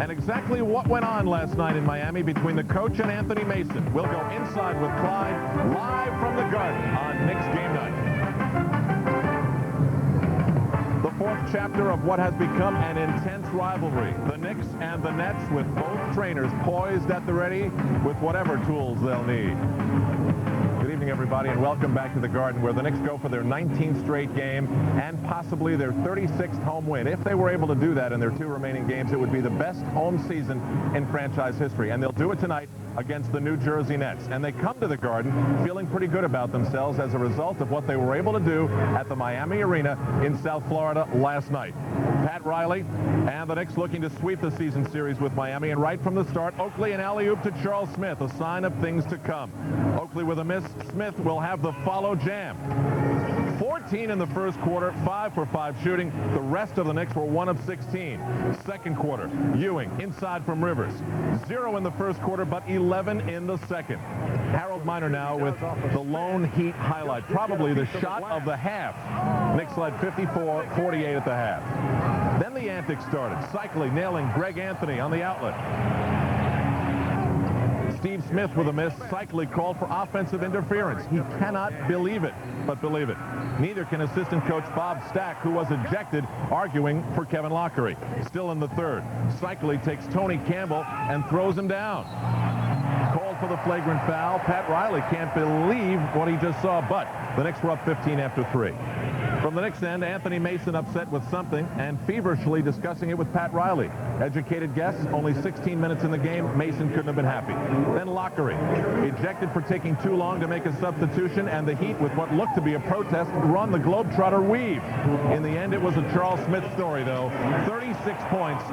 and exactly what went on last night in Miami between the coach and Anthony Mason. We'll go inside with Clyde, live from the Garden on Knicks Game Night. The fourth chapter of what has become an intense rivalry. The Knicks and the Nets, with both trainers poised at the ready with whatever tools they'll need. Good evening, everybody, and welcome back to the Garden, where the Knicks go for their 19th straight game and possibly their 36th home win. If they were able to do that in their two remaining games, it would be the best home season in franchise history. And they'll do it tonight against the New Jersey Nets. And they come to the Garden feeling pretty good about themselves as a result of what they were able to do at the Miami Arena in South Florida last night. Pat Riley and the Knicks looking to sweep the season series with Miami. And right from the start, Oakley and alley-oop to Charles Smith, a sign of things to come. Oakley with a miss. Smith will have the follow jam. 14 in the first quarter, 5 for 5 shooting. The rest of the Knicks were 1 of 16. Second quarter, Ewing inside from Rivers. 0 in the first quarter, but 11 in the second. Harold Miner now with the lone Heat highlight, probably the shot of the half. Knicks led 54-48 at the half. Then the antics started, cycling, nailing Greg Anthony on the outlet. Steve Smith with a miss. Cycling called for offensive interference. He cannot believe it, but believe it. Neither can assistant coach Bob Stack, who was ejected, arguing for Kevin Lockery. Still in the third, Cycling takes Tony Campbell and throws him down. Called for the flagrant foul. Pat Riley can't believe what he just saw, but the Knicks were up 15 after 3. From the Knicks end, Anthony Mason upset with something and feverishly discussing it with Pat Riley. Educated guess, only 16 minutes in the game, Mason couldn't have been happy. Then Lockery, ejected for taking too long to make a substitution, and the Heat, with what looked to be a protest, run the Globetrotter weave. In the end, it was a Charles Smith story, though. 36 points.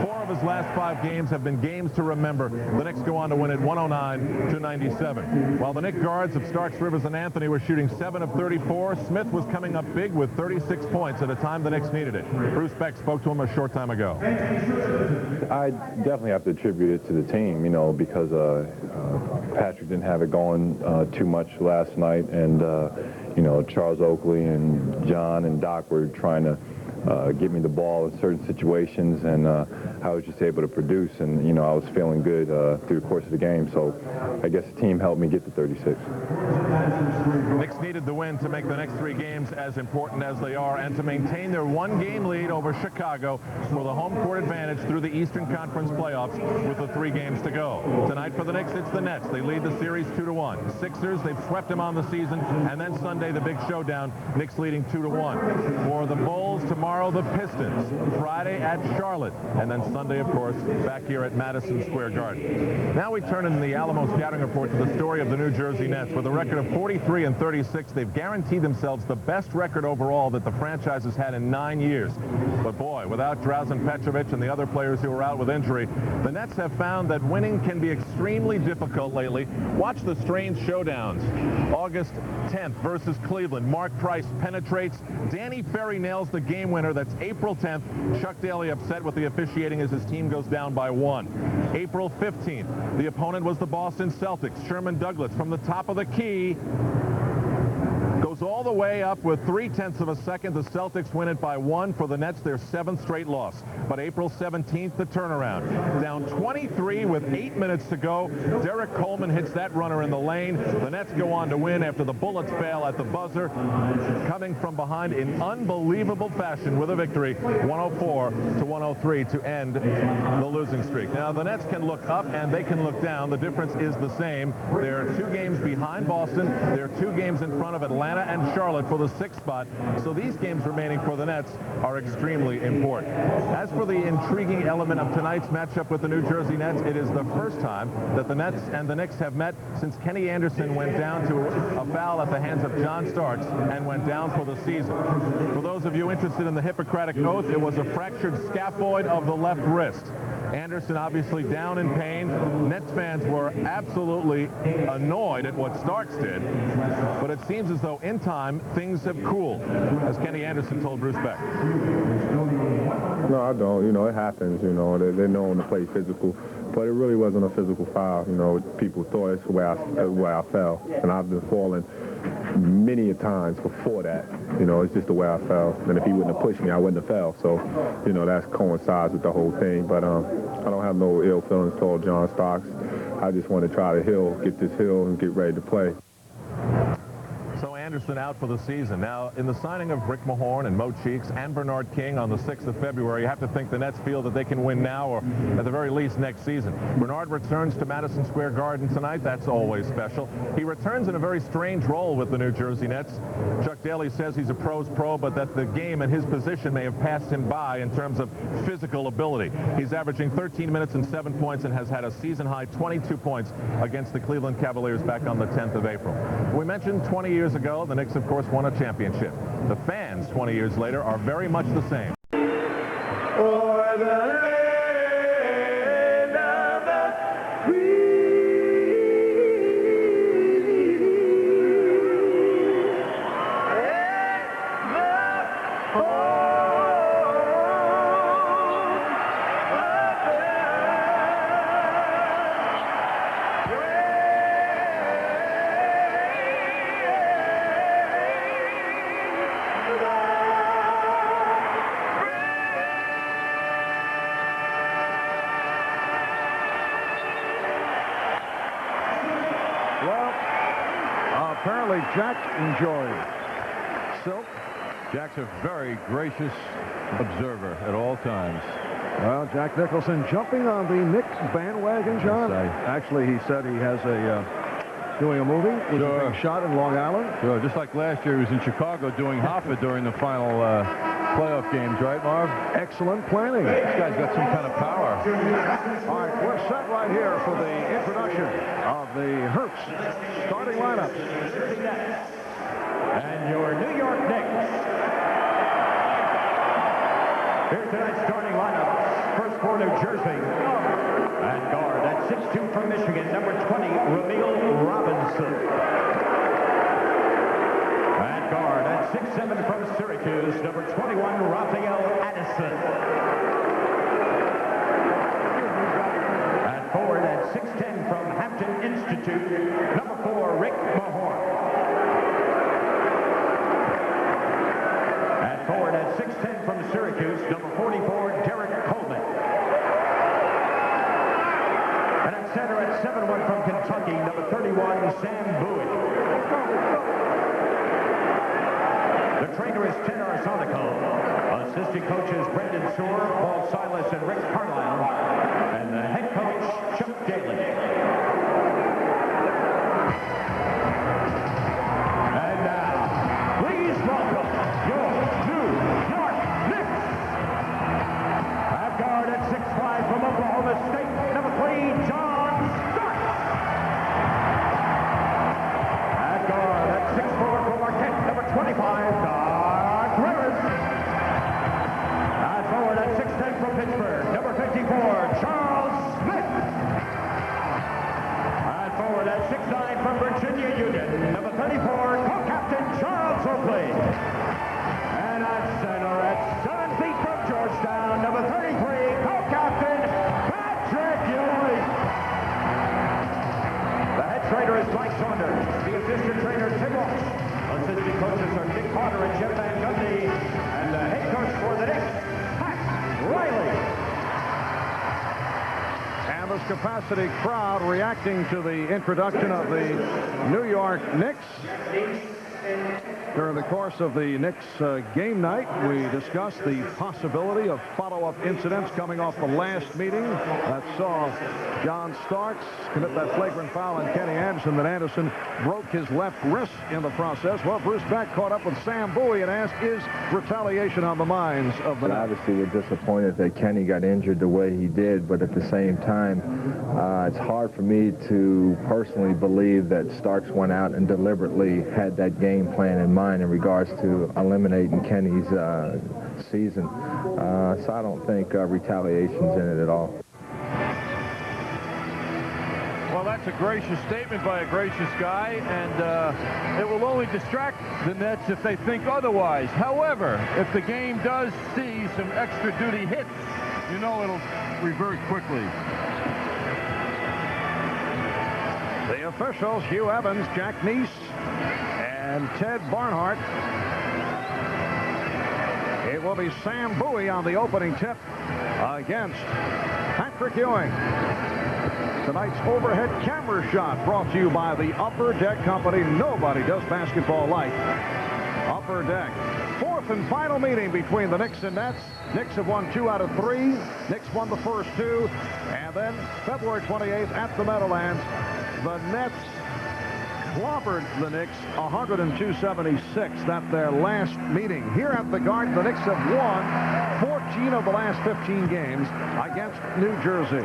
4 of his last 5 games have been games to remember. The Knicks go on to win it 109-97. While the Knicks guards of Starks, Rivers, and Anthony were shooting 7 of 34, Smith was coming up big with 36 points at a time the Knicks needed it. Bruce Beck spoke to him a short time ago. I definitely have to attribute it to the team, because Patrick didn't have it going too much last night, and Charles Oakley and John and Doc were trying to give me the ball in certain situations, and I was just able to produce, and I was feeling good through the course of the game. So I guess the team helped me get to 36. Knicks needed the win to make the next 3 games as important as they are, and to maintain their 1-game lead over Chicago for the home court advantage through the Eastern Conference playoffs with the 3 games to go. Tonight for the Knicks, it's the Nets. They lead the series 2-1. Sixers, they've swept them on the season, and then Sunday the big showdown, Knicks leading 2-1. For the Bulls, tomorrow the Pistons. Friday at Charlotte, and then Sunday, of course, back here at Madison Square Garden. Now we turn in the Alamo Scouting Report to the story of the New Jersey Nets. With a record of 43-36, they've guaranteed themselves the best record overall that the franchise has had in 9 years. But boy, without Drazen, Petrovic, and the other players who are out with injury, the Nets have found that winning can be extremely difficult lately. Watch the strange showdowns. August 10th versus Cleveland. Mark Price penetrates. Danny Ferry nails the game winner. That's April 10th. Chuck Daly upset with the officiating as his team goes down by 1. April 15th, the opponent was the Boston Celtics. Sherman Douglas from the top of the key goes all the way up with 0.3 of a second. The Celtics win it by 1. For the Nets, their 7th straight loss. But April 17th, the turnaround. Down 23 with 8 minutes to go. Derek Coleman hits that runner in the lane. The Nets go on to win after the Bullets fail at the buzzer, coming from behind in unbelievable fashion with a victory, 104-103 to end the losing streak. Now, the Nets can look up and they can look down. The difference is the same. They're 2 games behind Boston. They're 2 games in front of Atlanta and Charlotte for the 6th spot. So these games remaining for the Nets are extremely important. As for the intriguing element of tonight's matchup with the New Jersey Nets, it is the first time that the Nets and the Knicks have met since Kenny Anderson went down to a foul at the hands of John Starks and went down for the season. For those of you interested in the Hippocratic Oath, it was a fractured scaphoid of the left wrist. Anderson obviously down in pain. Nets fans were absolutely annoyed at what Starks did, but it seems as though in time things have cooled, as Kenny Anderson told Bruce Beck. No, I don't. It happens. They're known to play physical, but it really wasn't a physical foul. People thought it's where I fell, and I've been falling many a times before that. You know, it's just the way I felt. And if he wouldn't have pushed me, I wouldn't have fell. So, you know, that coincides with the whole thing. But I don't have no ill feelings toward John Starks. I just want to try to get this hill and get ready to play. So Anderson out for the season. Now, in the signing of Rick Mahorn and Mo Cheeks and Bernard King on the 6th of February, you have to think the Nets feel that they can win now or at the very least next season. Bernard returns to Madison Square Garden tonight. That's always special. He returns in a very strange role with the New Jersey Nets. Chuck Daly says he's a pro's pro, but that the game and his position may have passed him by in terms of physical ability. He's averaging 13 minutes and 7 points and has had a season-high 22 points against the Cleveland Cavaliers back on the 10th of April. We mentioned 20 years ago, the Knicks, of course, won a championship. The fans, 20 years later, are very much the same. For the land of the free and the home Apparently Jack enjoyed Silk. Jack's a very gracious observer at all times. Well, Jack Nicholson jumping on the Knicks bandwagon, John. Actually, he said he has doing a movie, which is being shot in Long Island. Sure, just like last year, he was in Chicago doing Hoffa during the final playoff games, right, Marv? Excellent planning. This guy's got some kind of power. All right, we're set right here for the introduction of the Hertz starting lineup. And your New York Knicks. Here's tonight's starting lineup. First for New Jersey. And guard at 6'2" from Michigan, number 20, Ramil Robinson. And guard at 6'7" from Syracuse, number 21, Raphael Addison. And forward at 6'10" from Hampton Institute, number 4, Rick Mahorn. And forward at 6'10" from Syracuse, number 44, Derek Coleman. And at center at 7'1" from Kentucky, number 31, Sam Bowie. The trainer is Ted Arsonico. Assistant coaches Brendan Soar, Paul Silas, and Rick Carlisle. And the head coach, Chuck Daly. And now, please welcome your New York Knicks. Half guard at 6'5" from Oklahoma State, number 3, John Starks. Half guard at 6'4" from Marquette, number 25, Doc Rivers. And forward at 6'10" from Pittsburgh, number 54, Charles Smith. And forward at 6'9" from Virginia Union, number 34, co-captain Charles Oakley. And at center at 7 feet from Georgetown, number 33, co-captain Patrick Ewing. The head trainer is Mike Saunders. The assistant trainer, Tim Walsh. Assistant coaches are Dick Carter and Jeff Van Gundy. And the head coach for the Knicks, Pat Riley. And this capacity crowd reacting to the introduction of the New York Knicks. During the course of the Knicks game night, we discussed the possibility of follow-up incidents coming off the last meeting that saw John Starks commit that flagrant foul on Kenny Anderson, that Anderson broke his left wrist in the process. Well, Bruce Beck caught up with Sam Bowie and asked, is retaliation on the minds of the Knicks? Obviously, we're disappointed that Kenny got injured the way he did, but at the same time, it's hard for me to personally believe that Starks went out and deliberately had that game plan in mind in regards to eliminating Kenny's season. So I don't think retaliation's in it at all. Well, that's a gracious statement by a gracious guy, and it will only distract the Nets if they think otherwise. However, if the game does see some extra duty hits, you know it'll revert quickly. The officials, Hugh Evans, Jack Neese, and Ted Barnhart. It will be Sam Bowie on the opening tip against Patrick Ewing. Tonight's overhead camera shot brought to you by the Upper Deck Company. Nobody does basketball like Upper Deck. Fourth and final meeting between the Knicks and Nets. Knicks have won 2 out of 3. Knicks won the first 2. And then February 28th at the Meadowlands, the Nets clobbered the Knicks 102-76. That's their last meeting. Here at the Garden, the Knicks have won 14 of the last 15 games against New Jersey.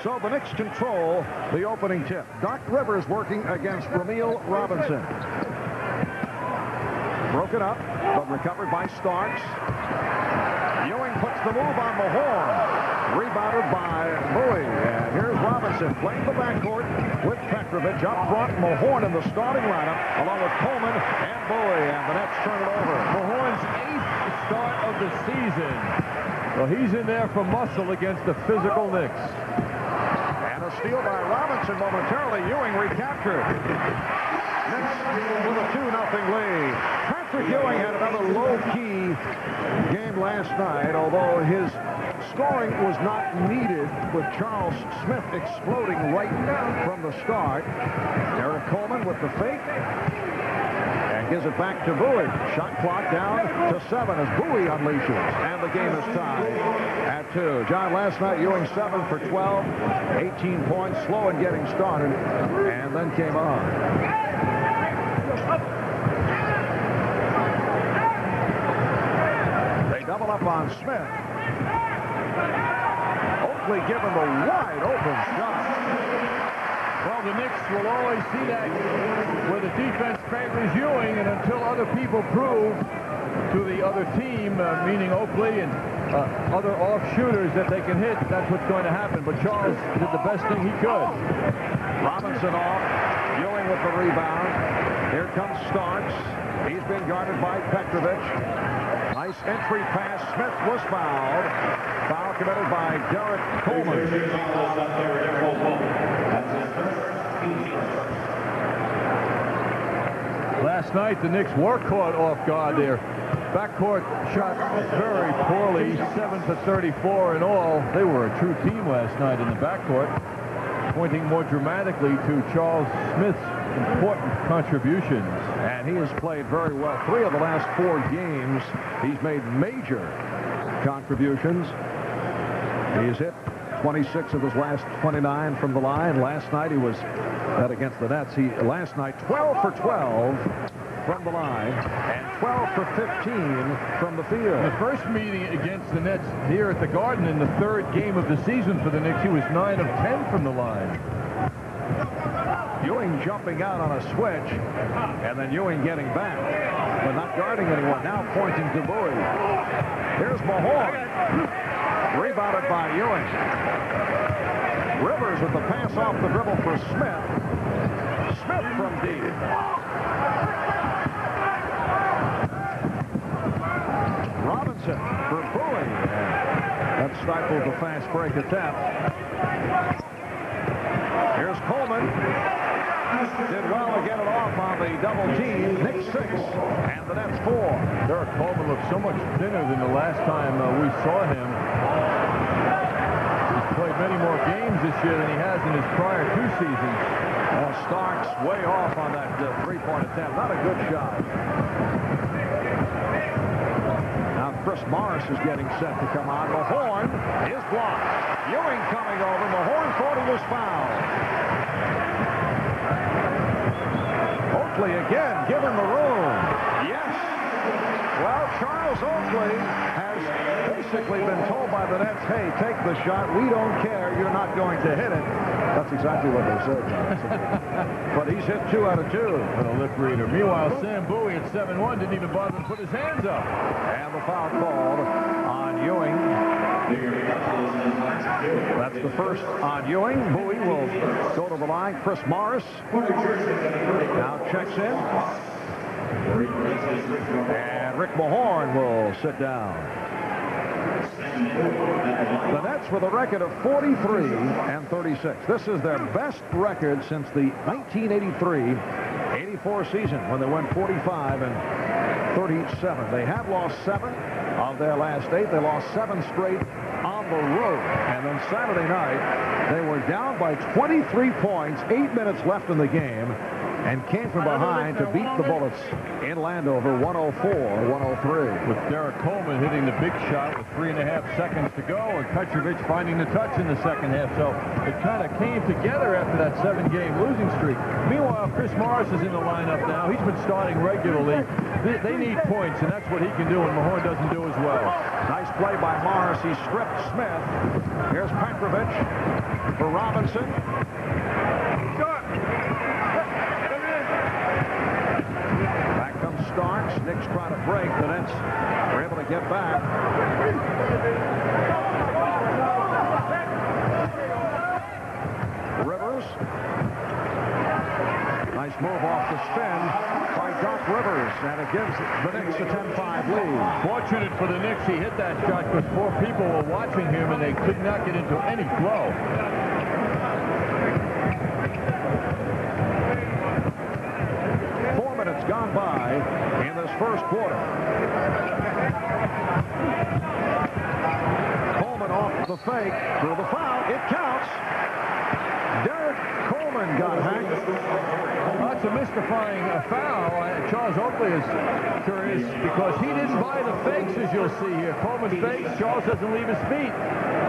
So the Knicks control the opening tip. Doc Rivers working against Ramil Robinson. Broken up, but recovered by Starks. Ewing puts the move on Mahorn. Rebounded by Bowie. And here's Robinson playing the backcourt with Petrovic. Up front, Mahorn in the starting lineup, along with Coleman and Bowie. And the Nets turn it over. Mahorn's 8th start of the season. Well, he's in there for muscle against the physical Knicks. And a steal by Robinson momentarily. Ewing recaptured. Knicks with a 2-0 lead. Patrick Ewing had another low-key game last night, although his scoring was not needed with Charles Smith exploding right from the start. Derek Coleman with the fake and gives it back to Bowie. Shot clock down to 7 as Bowie unleashes, and the game is tied at 2. John, last night Ewing 7 for 12, 18 points, slow in getting started, and then came on. They double up on Smith. Oakley given the wide open shot. Well, the Knicks will always see that where the defense favors Ewing, and until other people prove to the other team, meaning Oakley and other off shooters, that they can hit, that's what's going to happen. But Charles did the best thing he could. Robinson off. Ewing with the rebound. Here comes Starks. He's been guarded by Petrovic. Nice entry pass. Smith was fouled. Foul committed by Derek Coleman. Last night, the Knicks were caught off guard there. Backcourt shot very poorly, 7 for 34 in all. They were a true team last night in the backcourt, pointing more dramatically to Charles Smith's important contributions. And he has played very well. 3 of the last 4 games, he's made major contributions. He's hit 26 of his last 29 from the line. Last night he was, that against the Nets, last night 12 for 12 from the line and 12 for 15 from the field. The first meeting against the Nets here at the Garden in the 3rd game of the season for the Knicks, he was 9 of 10 from the line. Ewing jumping out on a switch, and then Ewing getting back, but not guarding anyone. Now pointing to Bowie. Here's Mahorn. Rebounded by Ewing. Rivers with the pass off the dribble for Smith. Smith from deep. Robinson for Bowie. That stifled the fast break attempt. Here's Coleman. Did well to get it off on the double team. Knicks 6 and the Nets 4. Derek Coleman looks so much thinner than the last time we saw him. He's played many more games this year than he has in his prior 2 seasons. Starks way off on that 3-point attempt. Not a good shot. Now Chris Morris is getting set to come on. Mahorn is blocked. Ewing coming over. Mahorn thought he was fouled. Oakley again given the room. Yes. Well, Charles Oakley has basically been told by the Nets, hey, take the shot. We don't care. You're not going to hit it. That's exactly what they said. But he's hit 2 out of 2. What a lip reader. Meanwhile, Sam Bowie at 7-1 didn't even bother to put his hands up. And the foul called on Ewing. That's the first on Ewing. Bowie will go to the line. Chris Morris now checks in. And Rick Mahorn will sit down. The Nets with a record of 43 and 36. This is their best record since the 1983-84 1984 season when they went 45-37. They have lost 7 of their last 8. They lost 7 straight on the road. And then Saturday night, they were down by 23 points, 8 minutes left in the game, and came from behind to beat the Bullets in Landover 104-103. With Derek Coleman hitting the big shot with 3.5 seconds to go, and Petrovic finding the touch in the second half. So it kind of came together after that 7-game losing streak. Meanwhile, Chris Morris is in the lineup now. He's been starting regularly. They need points, and that's what he can do, and Mahorn doesn't do as well. Nice play by Morris. He stripped Smith. Here's Petrovic for Robinson. Starks. Knicks try to break. The Nets were able to get back. Rivers. Nice move off the spin by Doc Rivers, and it gives the Knicks a 10-5 lead. Fortunate for the Knicks, he hit that shot because 4 people were watching him, and they could not get into any flow. Gone by in this first quarter. Coleman off the fake through the foul. It counts. Derek Coleman got hacked. That's a mystifying foul. Charles Oakley is curious because he didn't buy the fakes, as you'll see here. Coleman fakes. Charles doesn't leave his feet.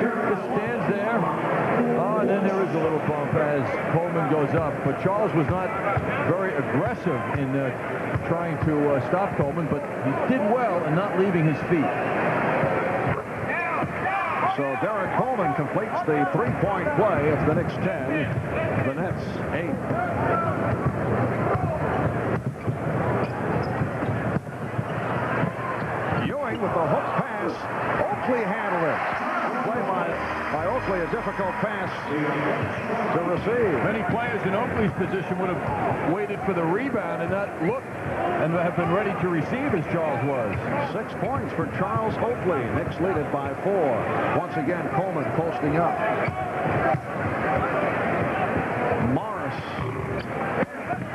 Just stands there. Oh, and then there is a little bump as Coleman goes up. But Charles was not very aggressive in trying to stop Coleman, but he did well in not leaving his feet. So Derek Coleman completes the 3-point play. It's the Knicks 10, the Nets 8. Ewing with the hook pass. Oakley handled it. Play by Oakley, a difficult pass to receive. Many players in Oakley's position would have waited for the rebound and not looked and have been ready to receive as Charles was. 6 points for Charles Oakley. Knicks lead it by 4. Once again, Coleman posting up. Morris.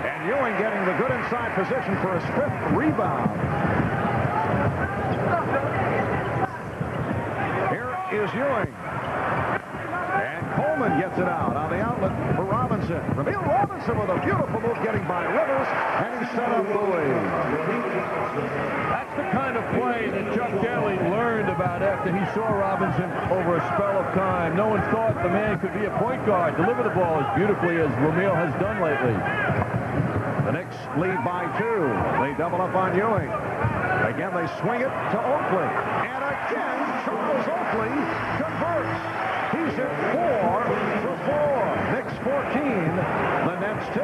And Ewing getting the good inside position for his 5th rebound. Here is Ewing. And Coleman gets it out on the outlet for Robinson. Ramil Robinson with a beautiful move getting by Rivers, and he set up the lead. That's the kind of play that Chuck Daly learned about after he saw Robinson over a spell of time. No one thought the man could be a point guard, deliver the ball as beautifully as Ramil has done lately. The Knicks lead by 2. They double up on Ewing. Again, they swing it to Oakley. And again, Charles Oakley converts. He's hit 4 for 4. Knicks 14, the Nets 10.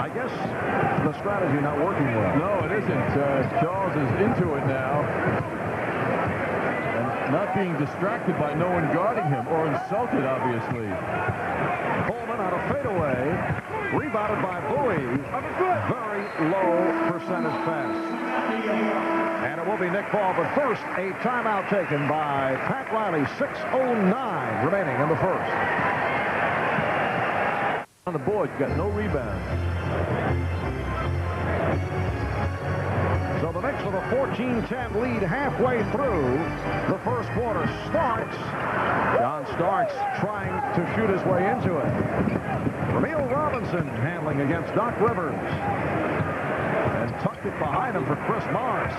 I guess the strategy not working well. No, it isn't. Charles is into it now. And not being distracted by no one guarding him or insulted, obviously. Coleman on a fadeaway. Rebounded by Bowie. Very low percentage pass. And it will be Knick ball, but first, a timeout taken by Pat Riley. 6:09 remaining in the first. On the board, got no rebound. So the Knicks with a 14-10 lead halfway through the first quarter. Starks. John Starks trying to shoot his way into it. Ramil Robinson handling against Doc Rivers. And tucked it behind him for Chris Morris.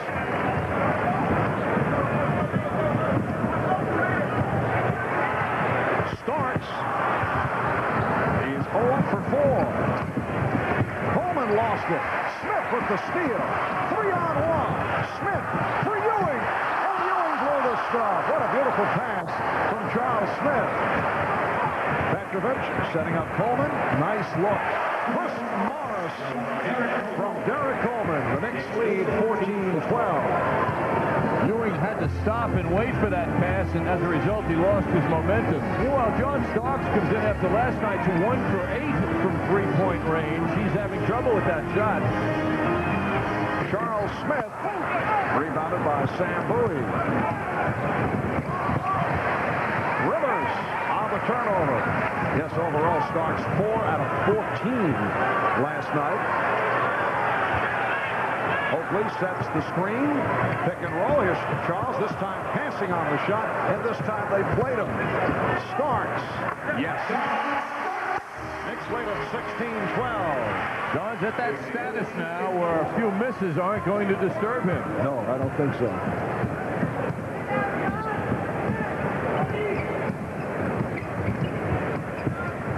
Starks. He's 0 for 4. Coleman lost it. Smith with the steal. 3-on-1. Smith for Ewing. And Ewing blew the stop. What a beautiful pass from Charles Smith. Petrovic setting up Coleman. Nice look. Chris Morris from Derek Coleman. The Knicks lead 14-12. Ewing had to stop and wait for that pass, and as a result, he lost his momentum. Meanwhile, John Starks comes in after last night's 1 for 8 from 3-point range. He's having trouble with that shot. Charles Smith, rebounded by Sam Bowie. Rivers on the turnover. Yes, overall, Starks 4 out of 14 last night. Oakley sets the screen. Pick and roll. Here's Charles, this time passing on the shot, and this time they played him. Starks. Yes. Knicks lead of 16-12. John's at that status now where a few misses aren't going to disturb him. No, I don't think so.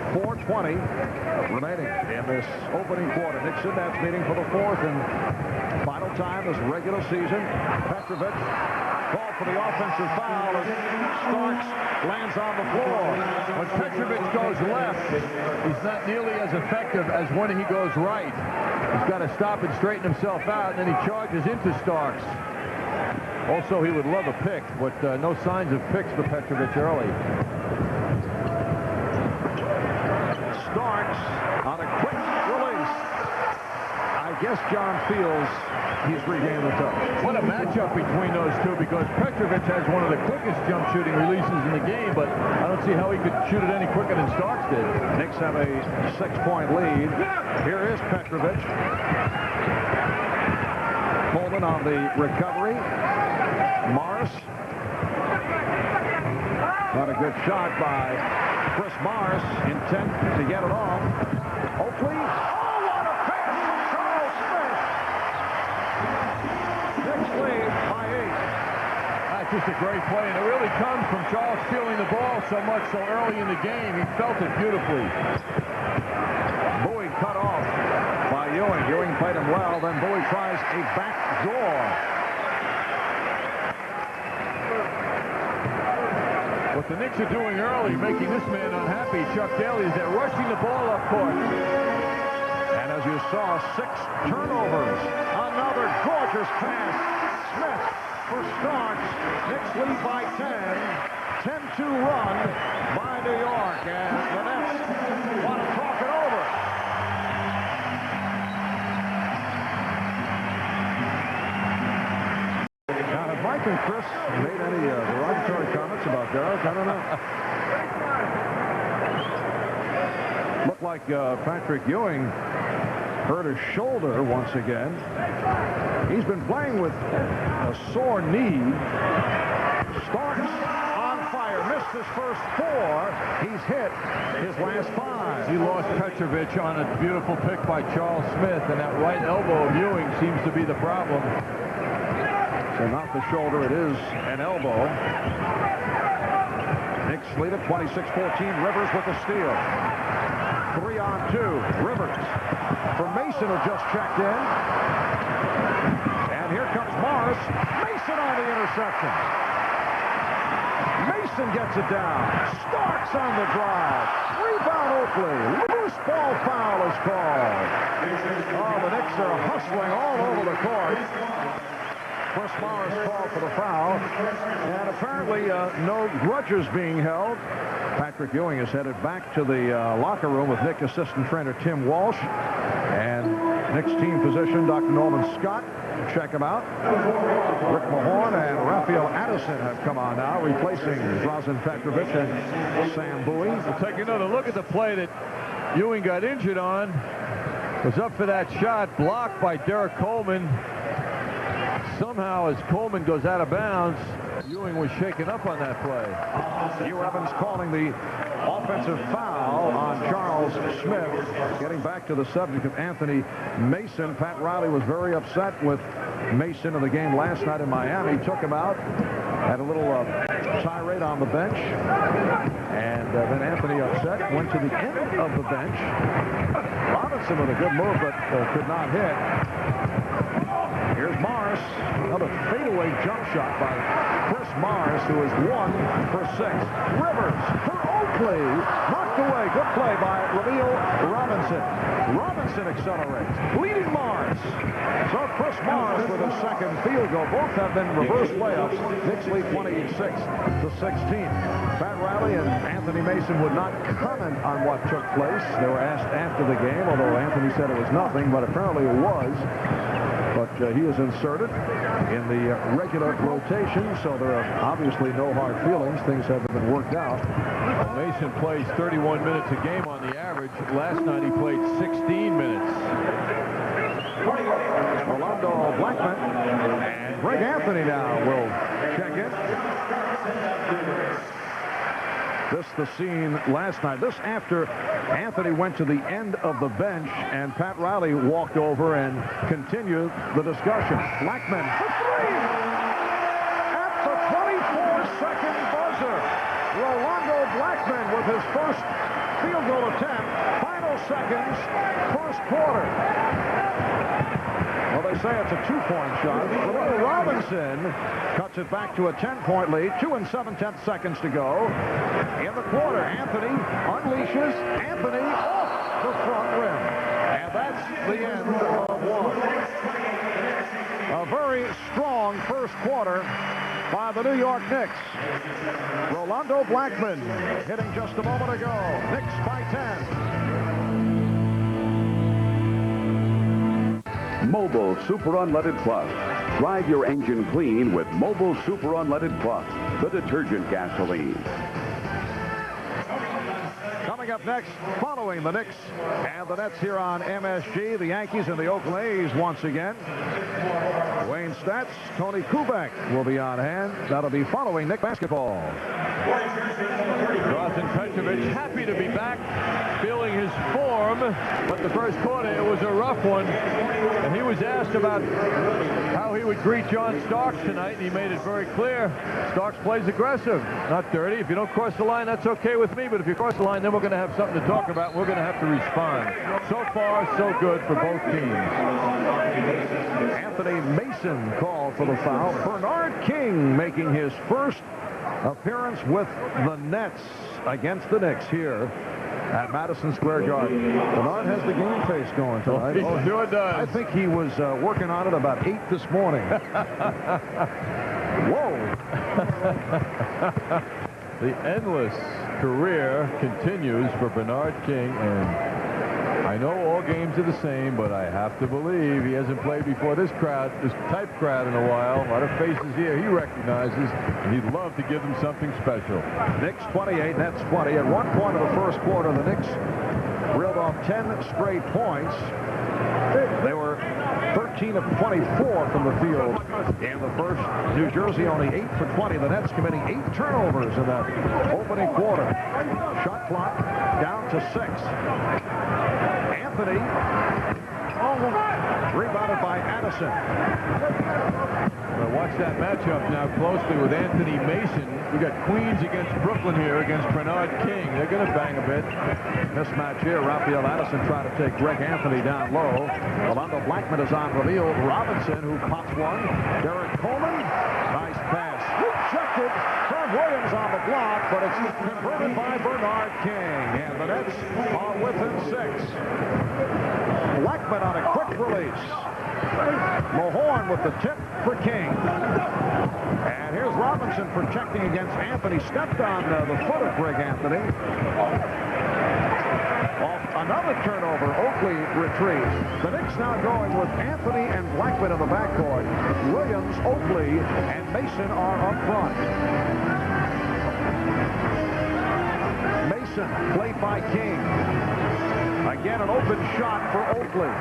.420 remaining in this opening quarter. Knicks in that meeting for the fourth and final time this regular season. Petrovic called for the offensive foul as Starks lands on the floor. When Petrovic goes left, he's not nearly as effective as when he goes right. He's got to stop and straighten himself out, and then he charges into Starks. Also, he would love a pick, but no signs of picks for Petrovic early. Starks on a quick release. I guess John feels he's regained the touch. What a matchup between those two, because Petrovic has one of the quickest jump shooting releases in the game, but I don't see how he could shoot it any quicker than Starks did. Knicks have a 6-point lead. Here is Petrovic. Coleman on the recovery. Morris. Not a good shot by Chris Morris, intent to get it off. Oakley. Oh, what a pass from Charles Smith. Knicks lead by 8. That's just a great play, and it really comes from Charles stealing the ball so much so early in the game. He felt it beautifully. Bowie cut off by Ewing. Ewing played him well. Then Bowie tries a backdoor. What the Knicks are doing early, making this man unhappy, Chuck Daly, is they're rushing the ball up court. And as you saw, 6 turnovers. Another gorgeous pass. Smith for Starks. Knicks lead by 10. 10-2 run by New York. And the Nets want to talk it over. Now, have Mike and Chris made any derogatory comments about Derek? I don't know. Looked like Patrick Ewing hurt his shoulder once again. He's been playing with a sore knee. Starks on fire. Missed his first 4. He's hit his last 5. He lost Petrovic on a beautiful pick by Charles Smith, and that right elbow of Ewing seems to be the problem. So not the shoulder, it is an elbow. Knicks lead at 26-14. Rivers with the steal. 3-on-2. Rivers for Mason, who just checked in. And here comes Morris. Mason on the interception. Mason gets it down. Starks on the drive. Rebound Oakley. Loose ball foul is called. Oh, the Knicks are hustling all over the court. Chris Morris called for the foul, and apparently no grudges being held. Patrick Ewing is headed back to the locker room with Knicks assistant trainer Tim Walsh, and Knicks team physician Dr. Norman Scott. Check him out. Rick Mahorn and Raphael Addison have come on now, replacing drazen Petrovic and Sam Bowie. We'll take another look at the play that Ewing got injured on. Was up for that shot, blocked by Derek Coleman. Somehow, as Coleman goes out of bounds, Ewing was shaken up on that play. Hugh Evans calling the offensive foul on Charles Smith. Getting back to the subject of Anthony Mason, Pat Riley was very upset with Mason in the game last night in Miami. Took him out, had a little tirade on the bench, and then Anthony upset, went to the end of the bench. Robinson with a good move, but could not hit. Here's Morris, another fadeaway jump shot by Chris Morris, who is 1 for 6. Rivers for Oakley, knocked away. Good play by Laville Robinson. Robinson accelerates, leading Morris. So Chris Morris with his second field goal. Both have been reverse layups. Knicks lead 26 to 16. Pat Riley and Anthony Mason would not comment on what took place. They were asked after the game, although Anthony said it was nothing, but apparently it was. But he is inserted in the regular rotation, so there are obviously no hard feelings. Things haven't been worked out. Mason plays 31 minutes a game on the average. Last night he played 16 minutes. Rolando Blackman and Greg Anthony now will check in. This the scene last night. This after Anthony went to the end of the bench and Pat Riley walked over and continued the discussion. Blackman for three! At the 24-second buzzer, Rolando Blackman with his first field goal attempt. Final seconds, first quarter. Well, they say it's a two-point shot. Lamar Robinson cuts it back to a 10-point lead. 2 7/10 seconds to go. In the quarter, Anthony unleashes. Anthony off the front rim. And that's the end of one. A very strong first quarter by the New York Knicks. Rolando Blackman hitting just a moment ago. Knicks by 10. Mobil Super Unleaded Plus. Drive your engine clean with Mobil Super Unleaded Plus, the detergent gasoline. Coming up next, following the Knicks and the Nets here on MSG, the Yankees and the Oakland A's once again. Wayne Stats, Tony Kubek will be on hand. That'll be following Knick basketball. Drazen Petrovic happy to be back, feeling his form, but the first quarter it was a rough one, and he was asked about how he would greet John Starks tonight, and he made it very clear. Starks plays aggressive, not dirty. If you don't cross the line, that's okay with me, but if you cross the line, then we're going to have something to talk about, and we're going to have to respond. So far, so good for both teams. Anthony Mason called for the foul. Bernard King making his first appearance with the Nets against the Knicks here at Madison Square Garden. Bernard has the game face going tonight. Oh, sure does. I think he was working on it about 8 this morning. Whoa. The endless career continues for Bernard King, and I know all games are the same, but I have to believe he hasn't played before this crowd, this type crowd in a while. A lot of faces here he recognizes, and he'd love to give them something special. Knicks 28, Nets 20. At one point of the first quarter, the Knicks reeled off 10 straight points. They were 13 of 24 from the field in the first. New Jersey only 8 for 20. The Nets committing 8 turnovers in that opening quarter. Shot clock down to 6. Anthony rebounded by Addison. Well, watch that matchup now closely with Anthony Mason. We got Queens against Brooklyn here against Bernard King. They're going to bang a bit. Mismatch here. Raphael Addison trying to take Greg Anthony down low. Rolando Blackman is on reveal. Robinson, who pops one. Derek Coleman. Nice pass. Rejected. Fred Williams on the block, but it's converted by Bernard King. And the Nets are within 6. Blackman on a quick release. Mahorn with the tip for King. And here's Robinson protecting against Anthony. Stepped on the foot of Greg Anthony. Off another turnover, Oakley retrieves. The Knicks now going with Anthony and Blackman in the backcourt. Williams, Oakley, and Mason are up front. Mason, played by King. Again, an open shot for Oakley.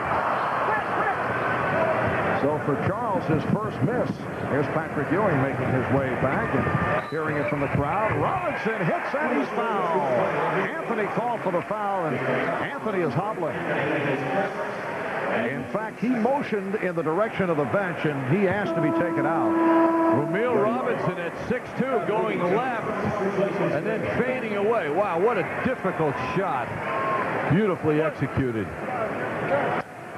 So for Charles, his first miss. Here's Patrick Ewing making his way back and hearing it from the crowd. Robinson hits and he's fouled. Anthony called for the foul, and Anthony is hobbling. In fact, he motioned in the direction of the bench, and he asked to be taken out. Ramil Robinson at 6'2", going left and then fading away. Wow, what a difficult shot. Beautifully executed.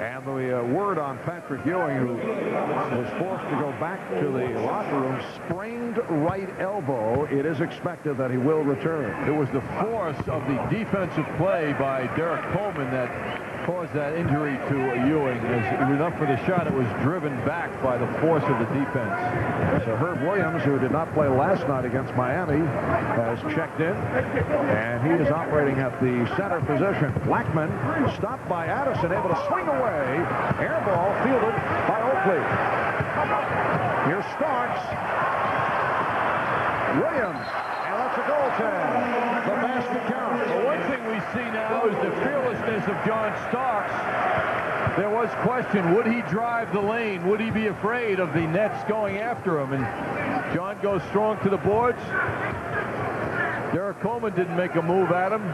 And the word on Patrick Ewing, who was forced to go back to the locker room, sprained right elbow. It is expected that he will return. It was the force of the defensive play by Derek Coleman that caused that injury to Ewing. It was enough for the shot. It was driven back by the force of the defense. So Herb Williams, who did not play last night against Miami, has checked in, and he is operating at the center position. Blackman stopped by Addison, able to swing away. away. Air ball fielded by Oakley. Here's Starks. Williams. And that's a goaltend. The basket counts. The one thing we see now is the fearlessness of John Starks. There was question, would he drive the lane? Would he be afraid of the Nets going after him? And John goes strong to the boards. Derek Coleman didn't make a move at him,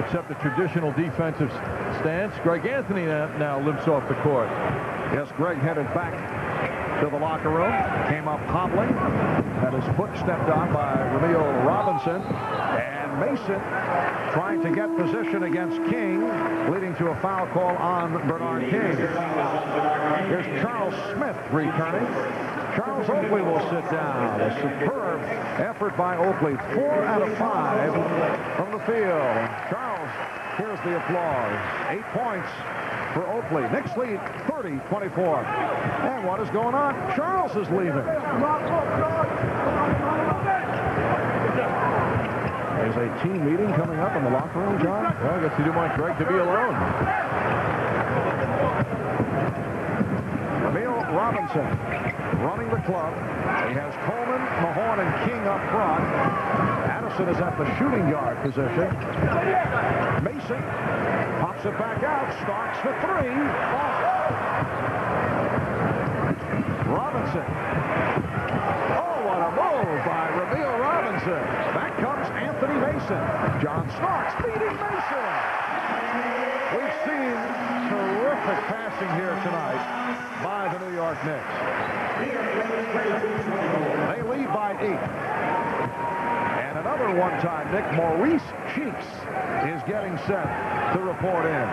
except a traditional defensive stance. Greg Anthony now limps off the court. Yes, Greg headed back to the locker room. Came up hobbling. Had his foot stepped on by Ramil Robinson. And Mason trying to get position against King, leading to a foul call on Bernard King. Here's Charles Smith returning. Charles Oakley will sit down. A superb effort by Oakley. 4 out of 5 from the field. Charles, here's the applause. 8 points for Oakley. Knicks lead 30-24. And what is going on? Charles is leaving. There's a team meeting coming up in the locker room, John. Well, I guess you do want Greg to be alone. Ramil Robinson running the club. He has Coleman, Mahorn, and King up front. Addison is at the shooting guard position. Mason pops it back out. Starks for 3. Robinson. Oh, what a move by Ramil Robinson. Back comes Anthony Mason. John Starks beating Mason. We've seen terrific passing here tonight by the New York Knicks. They lead by 8. And another one-time Nick, Maurice Cheeks is getting set to report in.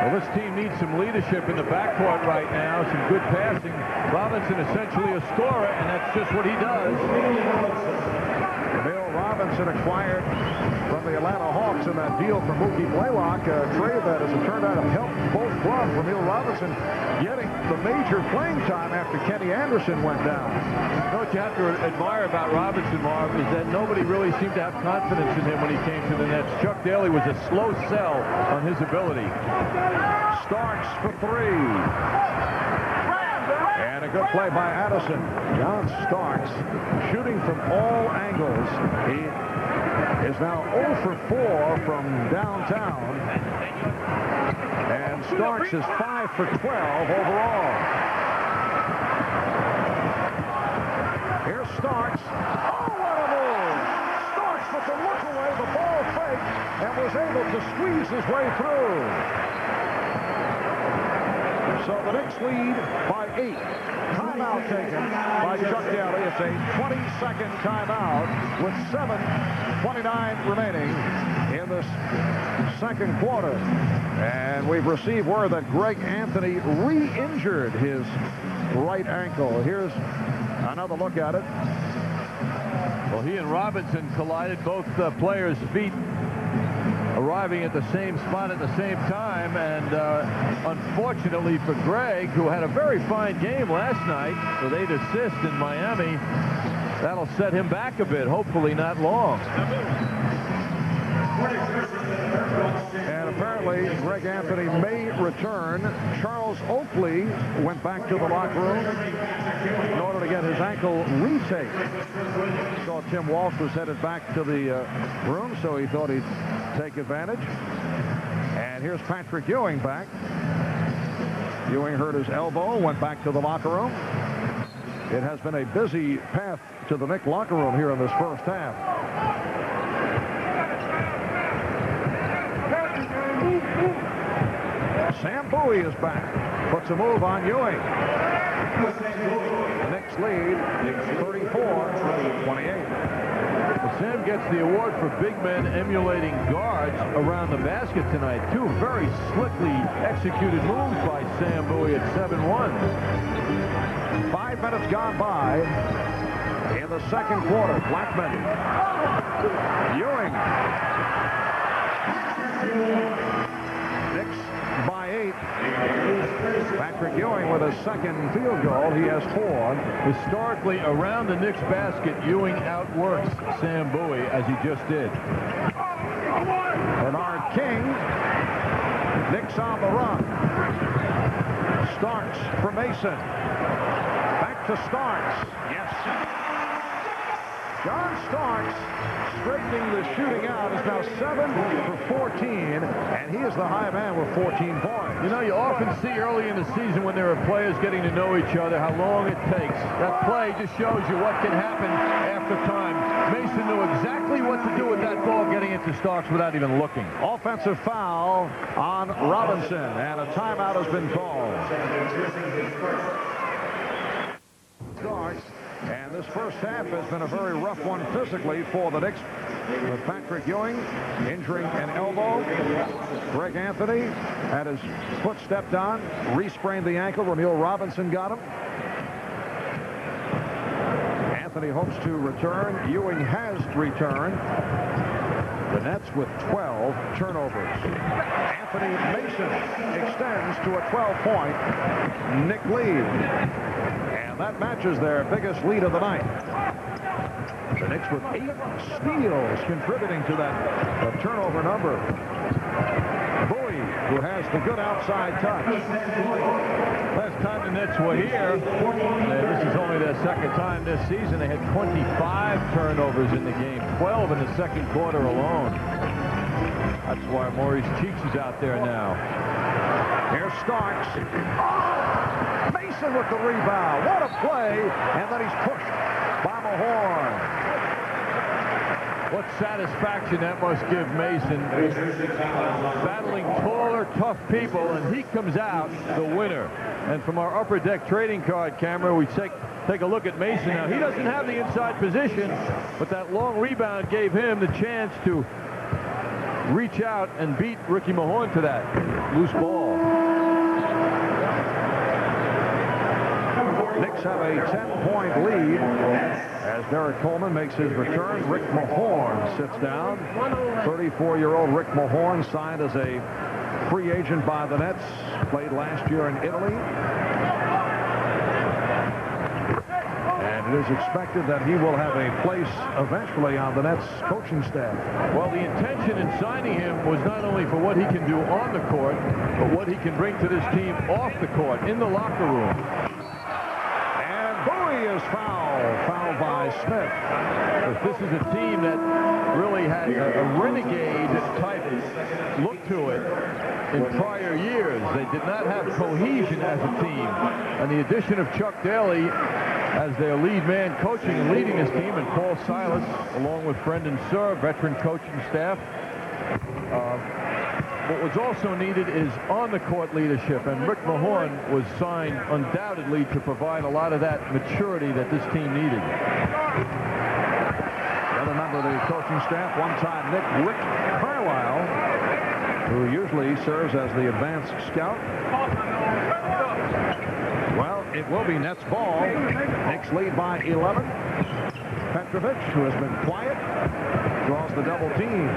Well, this team needs some leadership in the backcourt right now, some good passing. Robinson essentially a scorer, and that's just what he does. Bill Robinson acquired from the Atlanta Hawks in that deal for Mookie Blaylock, a trade that, as it turned out, helped both clubs. Ramil Robinson getting the major playing time after Kenny Anderson went down. You know what you have to admire about Robinson, Marv, is that nobody really seemed to have confidence in him when he came to the Nets. Chuck Daly was a slow sell on his ability. Starks for 3. And a good play by Addison. John Starks shooting from all angles. He is now 0 for 4 from downtown. And Starks is 5 for 12 overall. Here's Starks. Oh, what a move! Starks with the look away, the ball fake, and was able to squeeze his way through. So the Knicks lead by 8. Timeout taken by Chuck Daly. It's a 20-second timeout with 7:29 remaining in the second quarter. And we've received word that Greg Anthony re-injured his right ankle. Here's another look at it. Well, he and Robinson collided, both players' feet arriving at the same spot at the same time, and unfortunately for Greg, who had a very fine game last night with 8 assists in Miami, that'll set him back a bit, hopefully not long. And apparently Greg Anthony may return. Charles Oakley went back to the locker room in order to get his ankle retaped. Saw Tim Walsh was headed back to the room, so he thought he'd take advantage. And here's Patrick Ewing back. Ewing hurt his elbow, went back to the locker room. It has been a busy path to the Knicks locker room here in this first half. Sam Bowie is back. Puts a move on Ewing. The Knicks lead 34-28. Well, Sam gets the award for big men emulating guards around the basket tonight. 2 very slickly executed moves by Sam Bowie at 7-1. 5 minutes gone by in the second quarter. Blackman. Ewing. Knicks by 8. Patrick Ewing with a second field goal. He has 4. Historically, around the Knicks basket, Ewing outworks Sam Bowie, as he just did. Bernard King Knicks on the run. Starks for Mason. Back to Starks. Yes. John Starks, straightening the shooting out, is now 7 for 14, and he is the high man with 14 points. You know, you often see early in the season when there are players getting to know each other how long it takes. That play just shows you what can happen after time. Mason knew exactly what to do with that ball getting into Starks without even looking. Offensive foul on Robinson, and a timeout has been called. Starks. And this first half has been a very rough one physically for the Knicks, with Patrick Ewing injuring an elbow. Greg Anthony had his foot stepped on, re-sprained the ankle. Ramil Robinson got him. Anthony hopes to return. Ewing has returned. The Nets with 12 turnovers. Anthony Mason extends to a 12-point Knick lead. And that matches their biggest lead of the night. The Knicks with 8 steals contributing to that turnover number. Bowie, who has the good outside touch. Last time the Nets were here, this is only their second time this season, they had 25 turnovers in the game, 12 in the second quarter alone. That's why Maurice Cheeks is out there now. Here's Starks. Mason with the rebound. What a play. And then he's pushed by Mahorn. What satisfaction that must give Mason. Battling taller, tough people, and he comes out the winner. And from our upper deck trading card camera, we take a look at Mason. Now, he doesn't have the inside position, but that long rebound gave him the chance to reach out and beat Ricky Mahorn to that loose ball. Knicks have a 10-point lead as Derek Coleman makes his return. Rick Mahorn sits down. 34-year-old Rick Mahorn signed as a free agent by the Nets. Played last year in Italy. And it is expected that he will have a place eventually on the Nets coaching staff. Well, the intention in signing him was not only for what he can do on the court, but what he can bring to this team off the court, in the locker room. Is fouled by Smith. But this is a team that really had a renegade type look to it in prior years. They did not have cohesion as a team. And the addition of Chuck Daly as their lead man coaching and leading this team, and Paul Silas along with Brendan Surr, veteran coaching staff. What was also needed is on-the-court leadership, and Rick Mahorn was signed undoubtedly to provide a lot of that maturity that this team needed. Another member of the coaching staff, one-time Nick Rick Carlisle, who usually serves as the advanced scout. Well, it will be Nets ball. Knicks lead by 11. Petrovic, who has been quiet, draws the double team.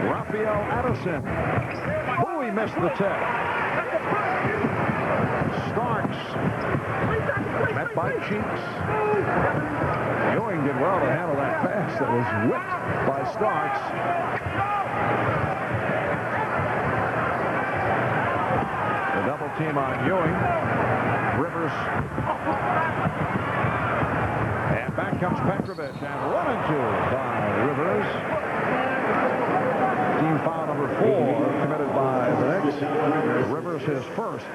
Raphael Addison. Bowie missed the tip. Starks. Met by Cheeks. Ewing did well to handle that pass that was whipped by Starks. The double team on Ewing. Rivers. And back comes Petrovic. And 1-2 by Rivers. Team foul number 4 committed by the Knicks. Rivers his first.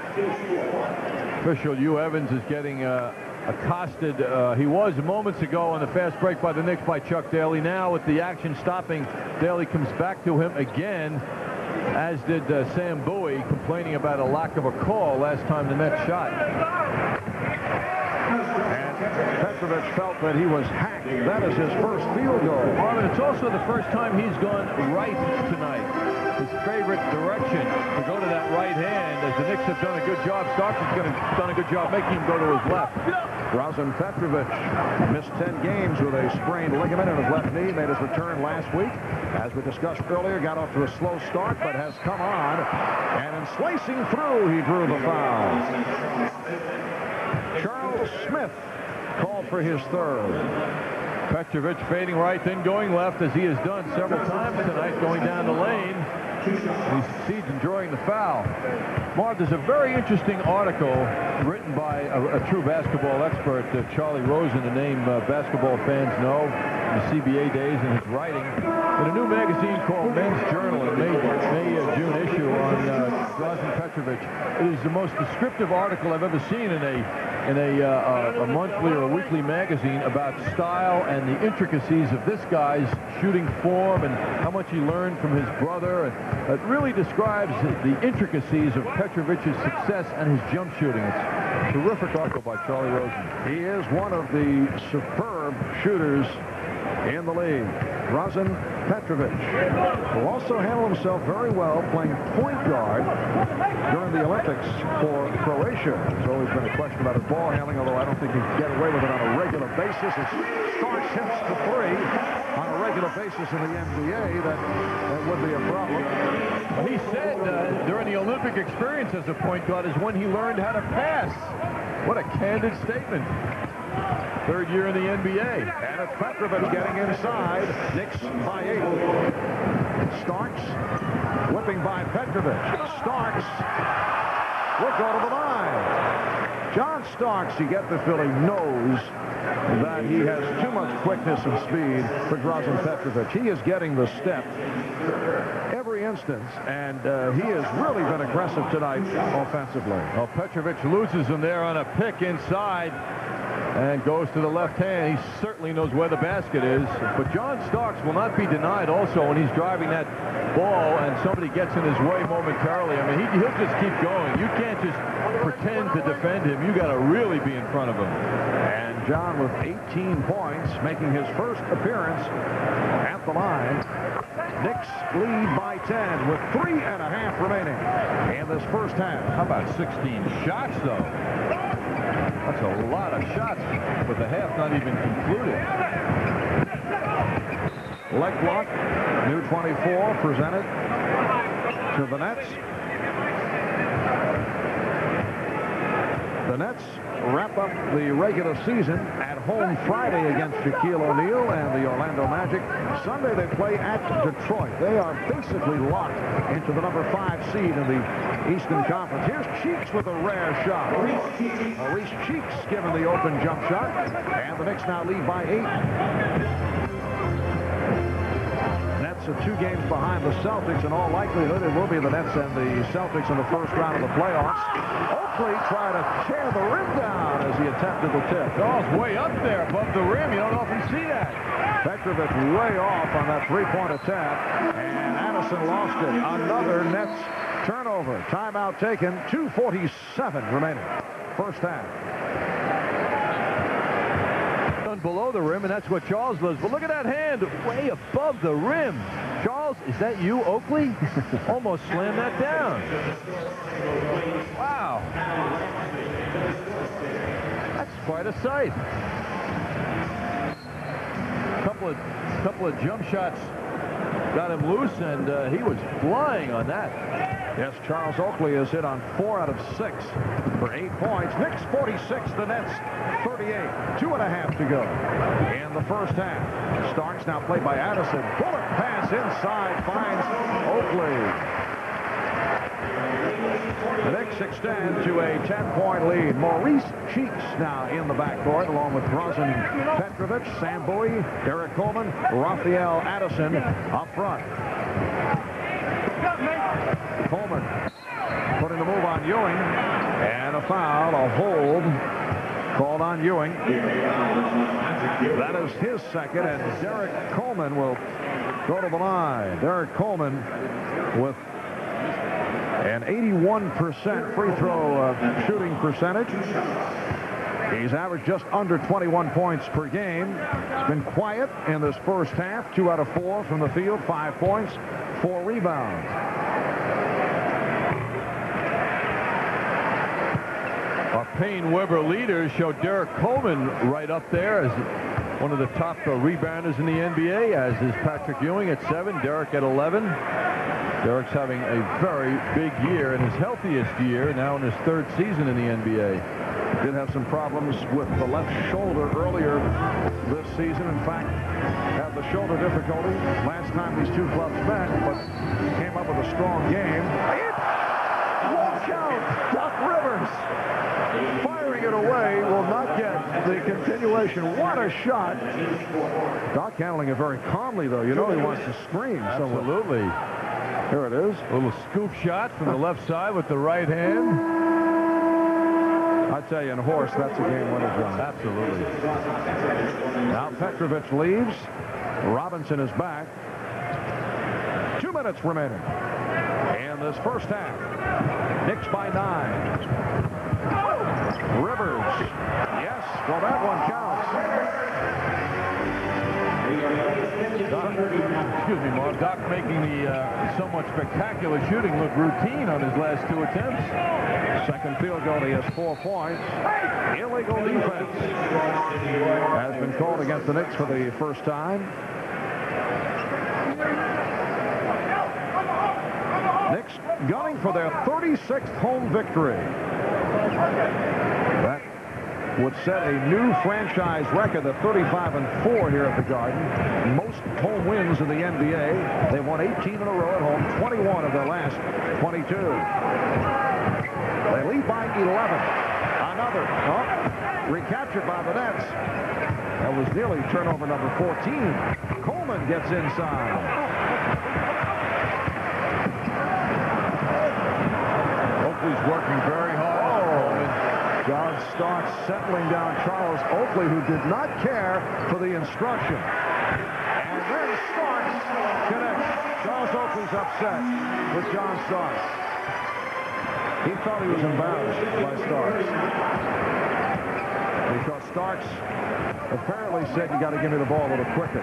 Official Hugh Evans is getting accosted. He was moments ago on the fast break by the Knicks by Chuck Daly. Now with the action stopping, Daly comes back to him again, as did Sam Bowie, complaining about a lack of a call last time the Nets shot. Petrovic felt that he was hacked. That is his first field goal. Marvin, it's also the first time he's gone right tonight. His favorite direction to go to that right hand, as the Knicks have done a good job. Starks has done a good job making him go to his left. Drazen Petrovic missed 10 games with a sprained ligament in his left knee. Made his return last week. As we discussed earlier, got off to a slow start, but has come on. And in slicing through, he drew the foul. Charles Smith called for his third. Petrovic fading right, then going left, as he has done several times tonight, going down the lane. He succeeds in drawing the foul. Marv, there's a very interesting article written by a true basketball expert, Charlie Rosen, a name basketball fans know in the CBA days, and his writing in a new magazine called Men's Journal, a May-June issue on drazen Petrovic. It is the most descriptive article I've ever seen in a monthly or a weekly magazine about style and the intricacies of this guy's shooting form and how much he learned from his brother. It really describes the intricacies of Petrovic's success and his jump shooting. It's a terrific article by Charlie Rosen. He is one of the superb shooters in the league. Drazen Petrovic, who also handled himself very well playing point guard during the Olympics for Croatia. There's always been a question about his ball handling, although I don't think he can get away with it on a regular basis. As Starks hits the three on a regular basis in the NBA, that would be a problem. Well, he said during the Olympic experience as a point guard is when he learned how to pass. What a candid statement. Third year in the NBA. And it's Petrovic getting inside. Knicks by 8. Starks whipping by Petrovic. Starks will go to the line. John Starks, you get the feeling, knows that he has too much quickness and speed for Drazen Petrovic. He is getting the step every instance, and he has really been aggressive tonight offensively. Well, Petrovic loses him there on a pick inside and goes to the left hand. He certainly knows where the basket is. But John Starks will not be denied also when he's driving that ball and somebody gets in his way momentarily. I mean, he'll just keep going. You can't just pretend to defend him. You got to really be in front of him. And John with 18 points, making his first appearance at the line. Knicks lead by 10 with 3.5 remaining in this first half. How about 16 shots, though? That's a lot of shots with the half not even concluded. Leg block, new 24 presented to the Nets. The Nets wrap up the regular season at home Friday against Shaquille O'Neal and the Orlando Magic. Sunday they play at Detroit. They are basically locked into the number 5 seed in the Eastern Conference. Here's Cheeks with a rare shot. Maurice Cheeks given the open jump shot, and the Knicks now lead by 8. Nets are 2 games behind the Celtics. In all likelihood, it will be the Nets and the Celtics in the first round of the playoffs. Oakley tried to tear the rim down as he attempted the tip. Oh, it's way up there above the rim. You don't often see that. Petrovic way off on that three-point attack, and Addison lost it. Another Nets turnover. Timeout taken. 2:47 remaining. First half. Below the rim, and that's what Charles does. But look at that hand way above the rim. Charles, is that you, Oakley? Almost slammed that down. Wow. That's quite a sight. Couple of jump shots got him loose, and he was flying on that. Yes, Charles Oakley has hit on 4 out of 6 for 8 points. Knicks 46, the Nets 38. 2.5 to go in the first half. Starks now played by Addison. Bullet pass inside, finds Oakley. The Knicks extend to a 10-point lead. Maurice Cheeks now in the backcourt, along with Drazen Petrovic, Sam Bowie, Derek Coleman, Raphael Addison up front. Coleman putting the move on Ewing, and a foul, a hold called on Ewing. That is his second, and Derek Coleman will go to the line. Derek Coleman with an 81% free throw shooting percentage. He's averaged just under 21 points per game. He's been quiet in this first half. 2 out of 4 from the field, 5 points, 4 rebounds. Our Payne Weber leaders show Derek Coleman right up there as one of the top rebounders in the NBA, as is Patrick Ewing at 7, Derek at 11. Derek's having a very big year, and his healthiest year now in his 3rd season in the NBA. Did have some problems with the left shoulder earlier this season. In fact, had the shoulder difficulty last time these two clubs met, but came up with a strong game. Watch out! Doc Rivers firing it away, will not get the continuation. What a shot! Doc handling it very calmly, though. You know he wants to scream. Absolutely. Here it is. A little scoop shot from the left side with the right hand. I tell you, in horse, that's a game winner, John. Absolutely. Now Petrovic leaves. Robinson is back. 2 minutes remaining in this first half. Knicks by 9. Rivers. Yes, well, that one counts. Excuse me, Mark. Doc making the somewhat spectacular shooting look routine on his last 2 attempts. Second field goal, he has 4 points. Illegal defense has been called against the Knicks for the first time. Knicks gunning for their 36th home victory. That would set a new franchise record of 35-4 here at the Garden. Most home wins in the NBA. They won 18 in a row at home, 21 of their last 22. They lead by 11. Another. Recaptured by the Nets. That was nearly turnover number 14. Coleman gets inside. Oakley's working very hard. John Starks settling down Charles Oakley, who did not care for the instruction. And then Starks connects. Charles Oakley's upset with John Starks. He thought he was embarrassed by Starks, because Starks apparently said, you got to give me the ball a little quicker.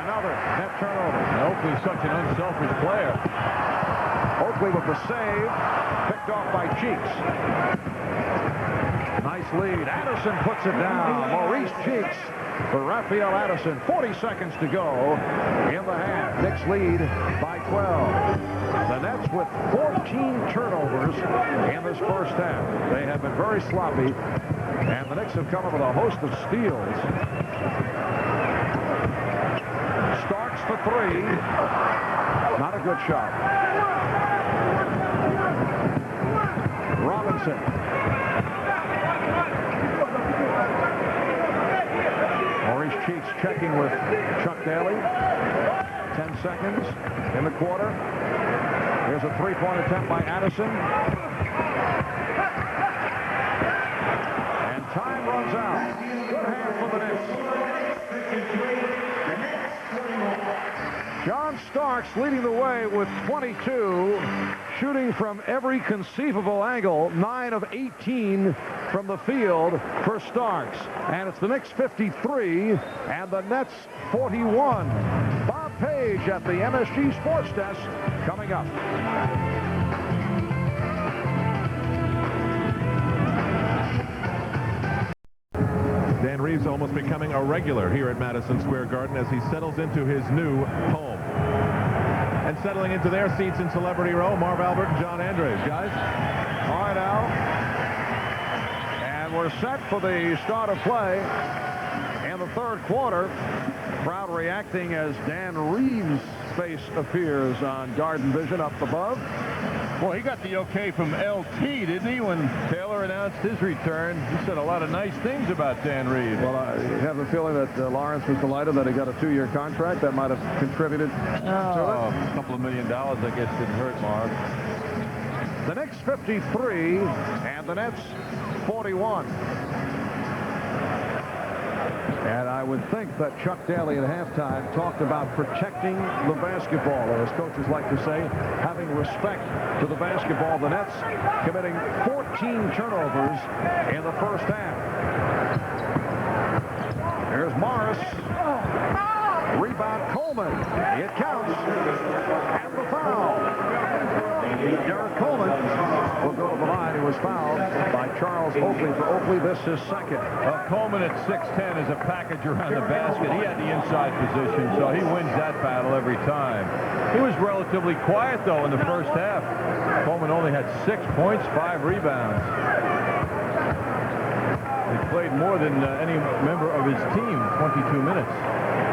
Another net turnover. Oakley's such an unselfish player. Oakley with the save, picked off by Cheeks. Nice lead. Addison puts it down. Maurice Cheeks for Raphael Addison. 40 seconds to go in the half. Knicks lead by 12. The Nets with 14 turnovers in this first half. They have been very sloppy, and the Knicks have come up with a host of steals. Starks for 3. Not a good shot. Robinson. Maurice Cheeks checking with Chuck Daly. 10 seconds in the quarter. Here's a 3-point attempt by Addison. And time runs out. Good hand for the Knicks. John Starks leading the way with 22, shooting from every conceivable angle. 9 of 18 from the field for Starks. And it's the Knicks 53 and the Nets 41. Bob Page at the MSG Sports Desk coming up. Dan Reeves almost becoming a regular here at Madison Square Garden as he settles into his new home. And settling into their seats in Celebrity Row, Marv Albert and John Andres. Guys? All right, Al. And we're set for the start of play in the third quarter. Crowd reacting as Dan Reeves' face appears on Garden Vision up above. Well, he got the okay from LT, didn't he, when Taylor announced his return? He said a lot of nice things about Dan Reeves. Well, I have a feeling that Lawrence was delighted that he got a 2-year contract. That might have contributed to it. A couple of $1 million, I guess, didn't hurt, Marv. The Knicks 53 and the Nets 41. And I would think that Chuck Daly at halftime talked about protecting the basketball, or as coaches like to say, having respect to the basketball. The Nets committing 14 turnovers in the first half. Here's Morris. Rebound Coleman. It counts. And the foul. Derek Coleman will go to the line. He was fouled by Charles Oakley. For Oakley, this is second. Coleman at 6'10" is a package around the basket. He had the inside position, so he wins that battle every time. He was relatively quiet, though, in the first half. Coleman only had 6 points, 5 rebounds. He played more than any member of his team, 22 minutes.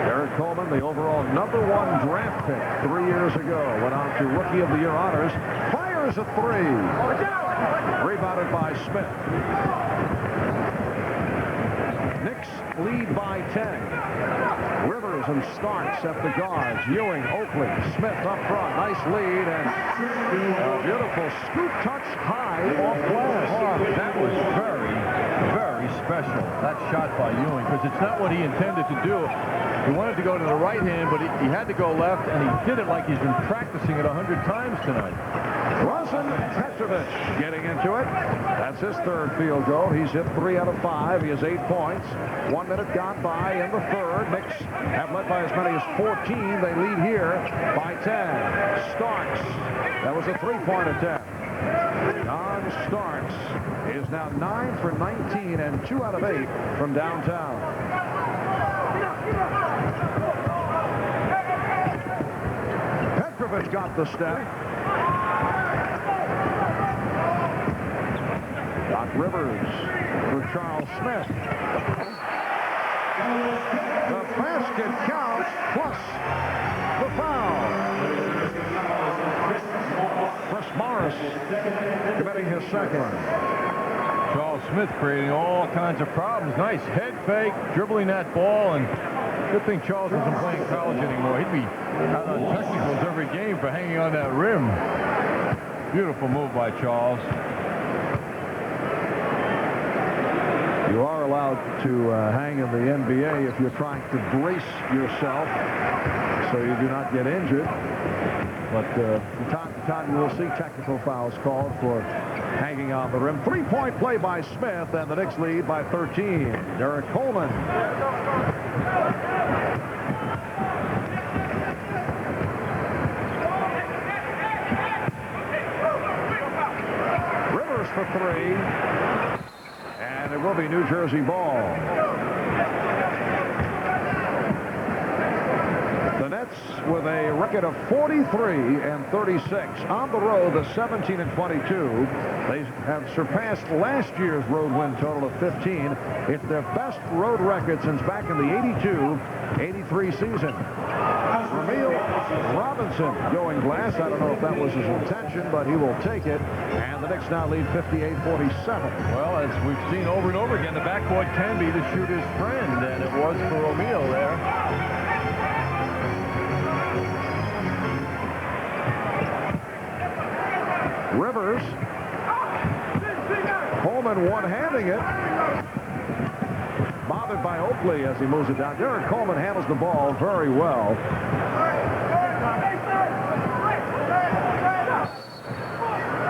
Derek Coleman, the overall #1 draft pick 3 years ago, went on to Rookie of the Year honors. Fires a three. Rebounded by Smith. Knicks lead by 10. Rivers and Starks at the guards. Ewing, Oakley, Smith up front. Nice lead and a beautiful scoop touch high off glass. Oh, that was very, very special. That shot by Ewing, because it's not what he intended to do. He wanted to go to the right hand, but he had to go left, and he did it like he's been practicing it 100 times tonight. Drazen Petrovic getting into it. That's his third field goal. He's hit 3 out of 5. He has 8 points. 1 minute gone by in the third. Knicks have led by as many as 14. They lead here by 10. Starks. That was a 3-point attempt. John Starks is now 9 for 19 and 2 out of 8 from downtown. Petrovic got the step. Doc Rivers for Charles Smith. The basket counts plus the foul. Chris Morris committing his second. Charles Smith creating all kinds of problems. Nice head fake, dribbling that ball, and good thing Charles isn't playing college anymore. He'd be out on technicals every game for hanging on that rim. Beautiful move by Charles. You are allowed to hang in the NBA if you're trying to brace yourself so you do not get injured. But from time to time you will see technical fouls called for hanging on the rim. 3-point play by Smith, and the Knicks lead by 13. Derek Coleman. Rivers for 3. And it will be New Jersey ball. The Nets with a record of 43 and 36 on the road, the 17 and 22. They have surpassed last year's road win total of 15. It's their best road record since back in the 82-83 season. Ramil Robinson going glass. I don't know if that was his intention, but he will take it. And the Knicks now lead 58-47. Well, as we've seen over and over again, the backboard can be the shooter's friend, and it was for O'Neal there. Rivers. Coleman one-handing it. Bothered by Oakley as he moves it down. Derek Coleman handles the ball very well.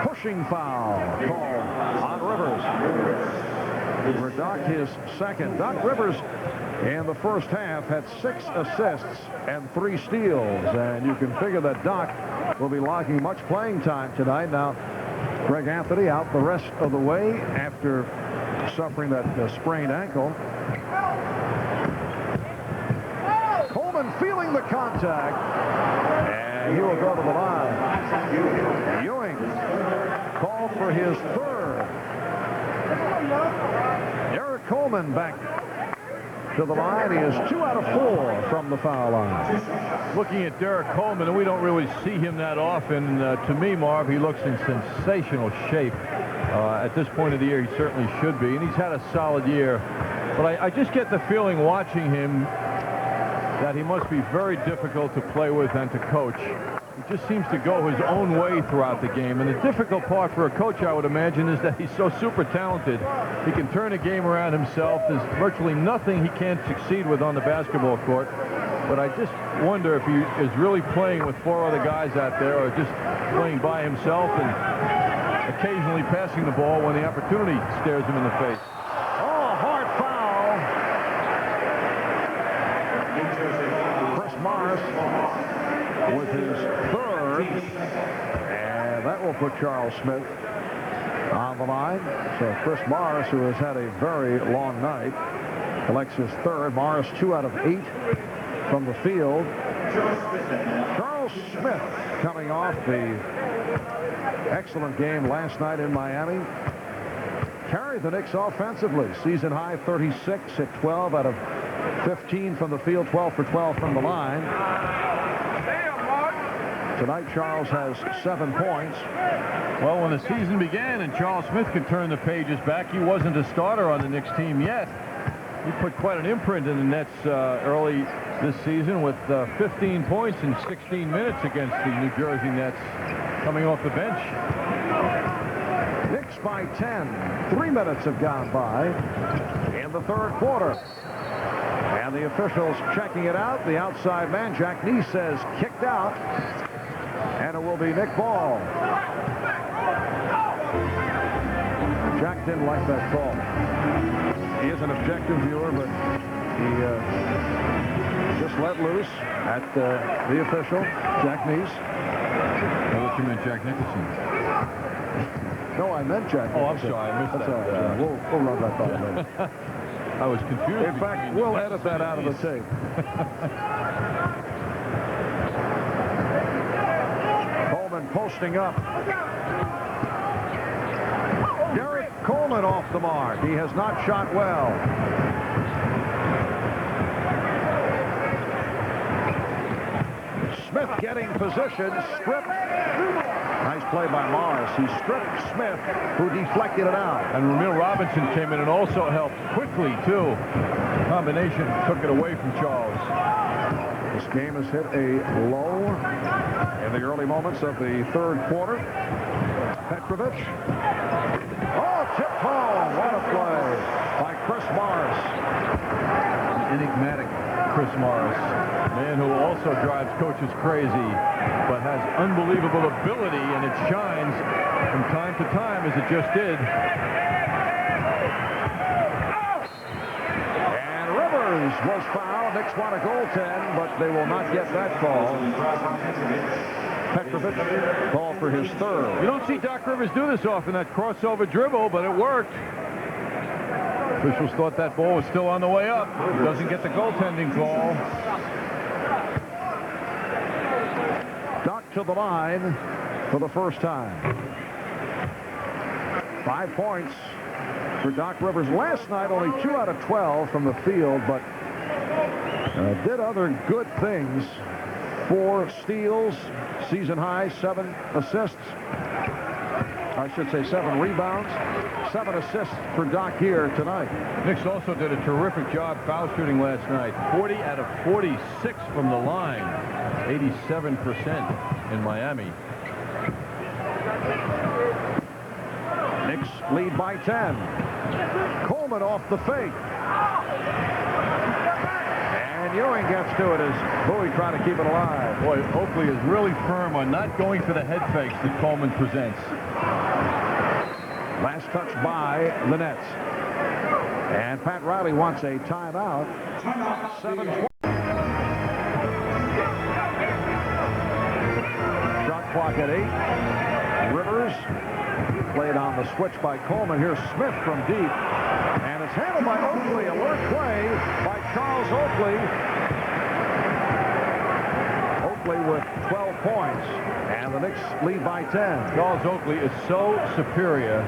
Pushing foul called on Rivers. For Doc, his second. Doc Rivers in the first half had 6 assists and 3 steals. And you can figure that Doc will be logging much playing time tonight. Now, Greg Anthony out the rest of the way after suffering that sprained ankle. Coleman feeling the contact, and he will go to the line. Ewing called for his third. Derek Coleman back to the line. He is 2 out of 4 from the foul line. Looking at Derek Coleman, and we don't really see him that often. To me, Marv, he looks in sensational shape. At this point of the year, he certainly should be, and he's had a solid year. But I just get the feeling watching him that he must be very difficult to play with and to coach. He just seems to go his own way throughout the game. And the difficult part for a coach, I would imagine, is that he's so super talented. He can turn a game around himself. There's virtually nothing he can't succeed with on the basketball court. But I just wonder if he is really playing with 4 other guys out there, or just playing by himself and occasionally passing the ball when the opportunity stares him in the face. Oh, hard foul. Chris Morris with his third, and that will put Charles Smith on the line. So Chris Morris, who has had a very long night, collects his third. Morris 2 out of 8 from the field. Charles Smith coming off the excellent game last night in Miami. carried the Knicks offensively. Season high 36, hit 12 out of 15 from the field, 12 for 12 from the line. Tonight, Charles has 7 points. Well, when the season began and Charles Smith could turn the pages back, he wasn't a starter on the Knicks team yet. He put quite an imprint in the Nets early this season with 15 points in 16 minutes against the New Jersey Nets coming off the bench. Knicks by 10. 3 minutes have gone by in the third quarter. And the officials checking it out. The outside man, Jack Neese, says kicked out. And it will be Nick Ball. Jack didn't like that call. He is an objective viewer, but he just let loose at the official, Jack Neese. I thought you meant Jack Nicholson. No, I meant Jack Nicholson. Oh, I'm sorry. I missed that. All right. We'll run that by later. I was confused. In fact, we'll edit that out of the tape. Coleman posting up. Derek Coleman off the mark. He has not shot well. Smith getting position, stripped. Nice play by Morris. He stripped Smith, who deflected it out. And Ramil Robinson came in and also helped quickly, too. Combination took it away from Charles. This game has hit a low in the early moments of the third quarter. Petrovic. Oh, tipped home. What a play by Chris Morris. Enigmatic Chris Morris. Man who also drives coaches crazy, but has unbelievable ability, and it shines from time to time, as it just did. And Rivers was fouled. Knicks want a goaltend, but they will not get that call. Petrovic called for his third. You don't see Doc Rivers do this often, that crossover dribble, but it worked. Officials thought that ball was still on the way up. Doesn't get the goaltending call. Doc to the line for the first time. 5 points for Doc Rivers. Last night, only 2 out of 12 from the field, but did other good things. 4 steals, season high, 7 assists. I should say 7 rebounds, 7 assists for Doc here tonight. Knicks also did a terrific job foul shooting last night. 40 out of 46 from the line. 87% in Miami. Knicks lead by 10. Coleman off the fake. And Ewing gets to it as Bowie trying to keep it alive. Boy, Oakley is really firm on not going for the head fakes that Coleman presents. Last touch by the Nets. And Pat Riley wants a timeout. 7-20. Shot clock at 8. Rivers played on the switch by Coleman. Here's Smith from deep. And it's handled by Oakley. Alert play by Charles Oakley. Oakley with 12 points. And the Knicks lead by 10. Charles Oakley is so superior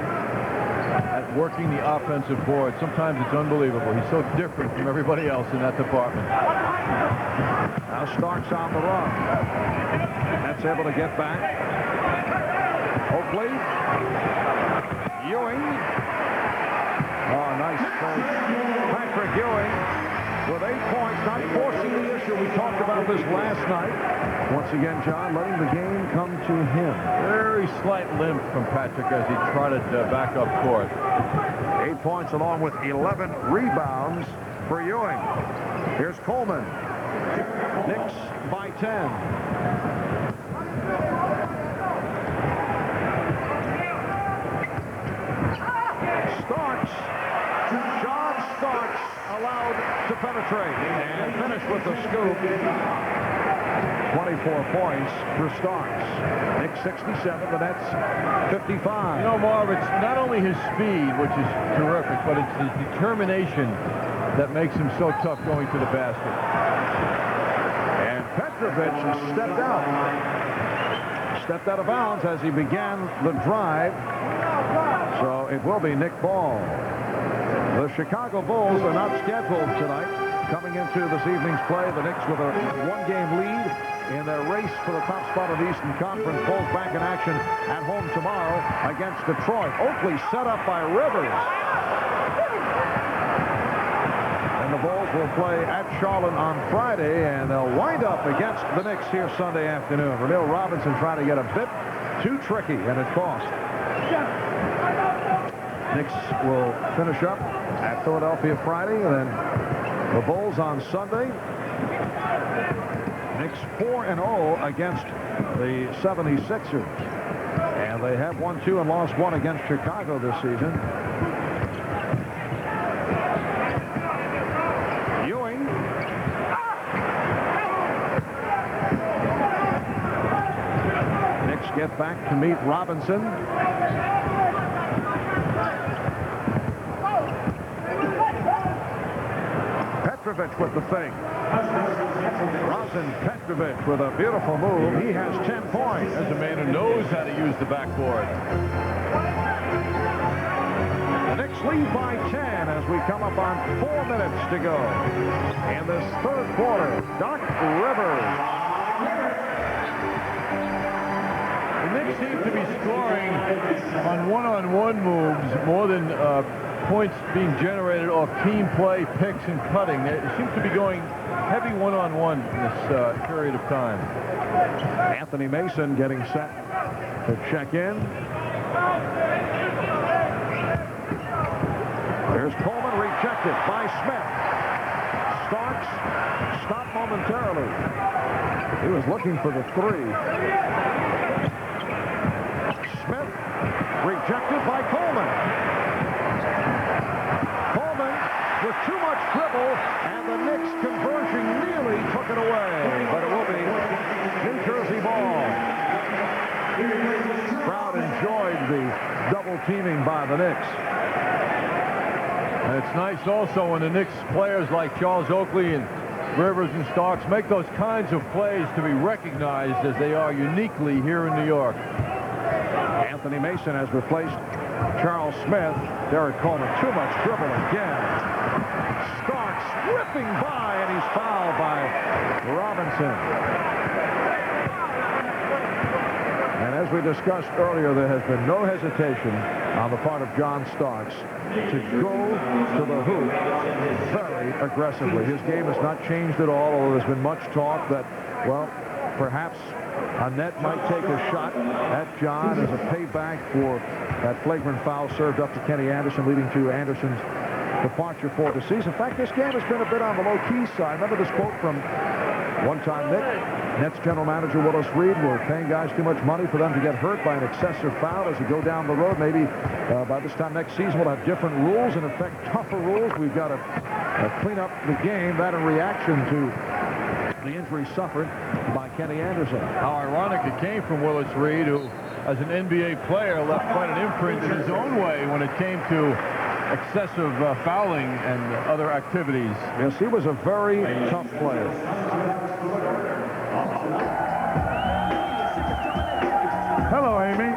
at working the offensive board. Sometimes it's unbelievable. He's so different from everybody else in that department. Now Starks on the run. That's able to get back. Oakley. Ewing. Oh, nice play. Patrick Ewing with 8 points, not forcing the issue. We talked about this last night. Once again, John, letting the game come to him. Very slight limp from Patrick as he trotted back up court. 8 points along with 11 rebounds for Ewing. Here's Coleman. Knicks by 10. Starks. John Starks allowed to penetrate and finish with the scoop. 24 points for Starks. Knicks 67, the Nets 55. You know, Marv, it's not only his speed, which is terrific, but it's his determination that makes him so tough going to the basket. And Petrovic stepped out. Stepped out of bounds as he began the drive. So it will be Nick Ball. The Chicago Bulls are not scheduled tonight. Coming into this evening's play, the Knicks with a one-game lead in their race for the top spot of the Eastern Conference. Bulls back in action at home tomorrow against Detroit. Oakley set up by Rivers. And the Bulls will play at Charlotte on Friday, and they'll wind up against the Knicks here Sunday afternoon. Ramil Robinson trying to get a bit too tricky, and it cost. Knicks will finish up at Philadelphia Friday, and then the Bulls on Sunday. Knicks 4-0 against the 76ers. And they have won 2 and lost 1 against Chicago this season. Ewing. Knicks get back to meet Robinson. Petrovic with the thing. Drazen Petrovic with a beautiful move. He has 10 points. As a man who knows how to use the backboard. The Knicks lead by 10 as we come up on 4 minutes to go in this third quarter. Doc Rivers. The Knicks seem to be scoring on one-on-one moves more than points being generated off team play, picks, and cutting. They seem to be going heavy one-on-one in this period of time. Anthony Mason getting set to check in. There's Coleman, rejected by Smith. Starks stopped momentarily. He was looking for the 3. Smith rejected by Coleman. With too much dribble, and the Knicks conversion nearly took it away, but it will be New Jersey ball. Crowd enjoyed the double teaming by the Knicks. And it's nice also when the Knicks players like Charles Oakley and Rivers and Starks make those kinds of plays to be recognized as they are uniquely here in New York. Anthony Mason has replaced Charles Smith. Derek Coleman, too much dribble again. Starks whipping by, and he's fouled by Robinson. And as we discussed earlier, there has been no hesitation on the part of John Starks to go to the hoop very aggressively. His game has not changed at all, although there's been much talk that, well, perhaps Annette might take a shot at John as a payback for that flagrant foul served up to Kenny Anderson, leading to Anderson's departure for the season. In fact, this game has been a bit on the low-key side. Remember this quote from one-time Nets general manager Willis Reed: "We're paying guys too much money for them to get hurt by an excessive foul as we go down the road. Maybe by this time next season we'll have different rules, in effect tougher rules. We've got to clean up the game." That in reaction to the injury suffered by Kenny Anderson. How ironic it came from Willis Reed, who, as an NBA player, left quite an imprint in his own way when it came to excessive fouling and other activities. Yes, he was a very tough player. Hello, Amy.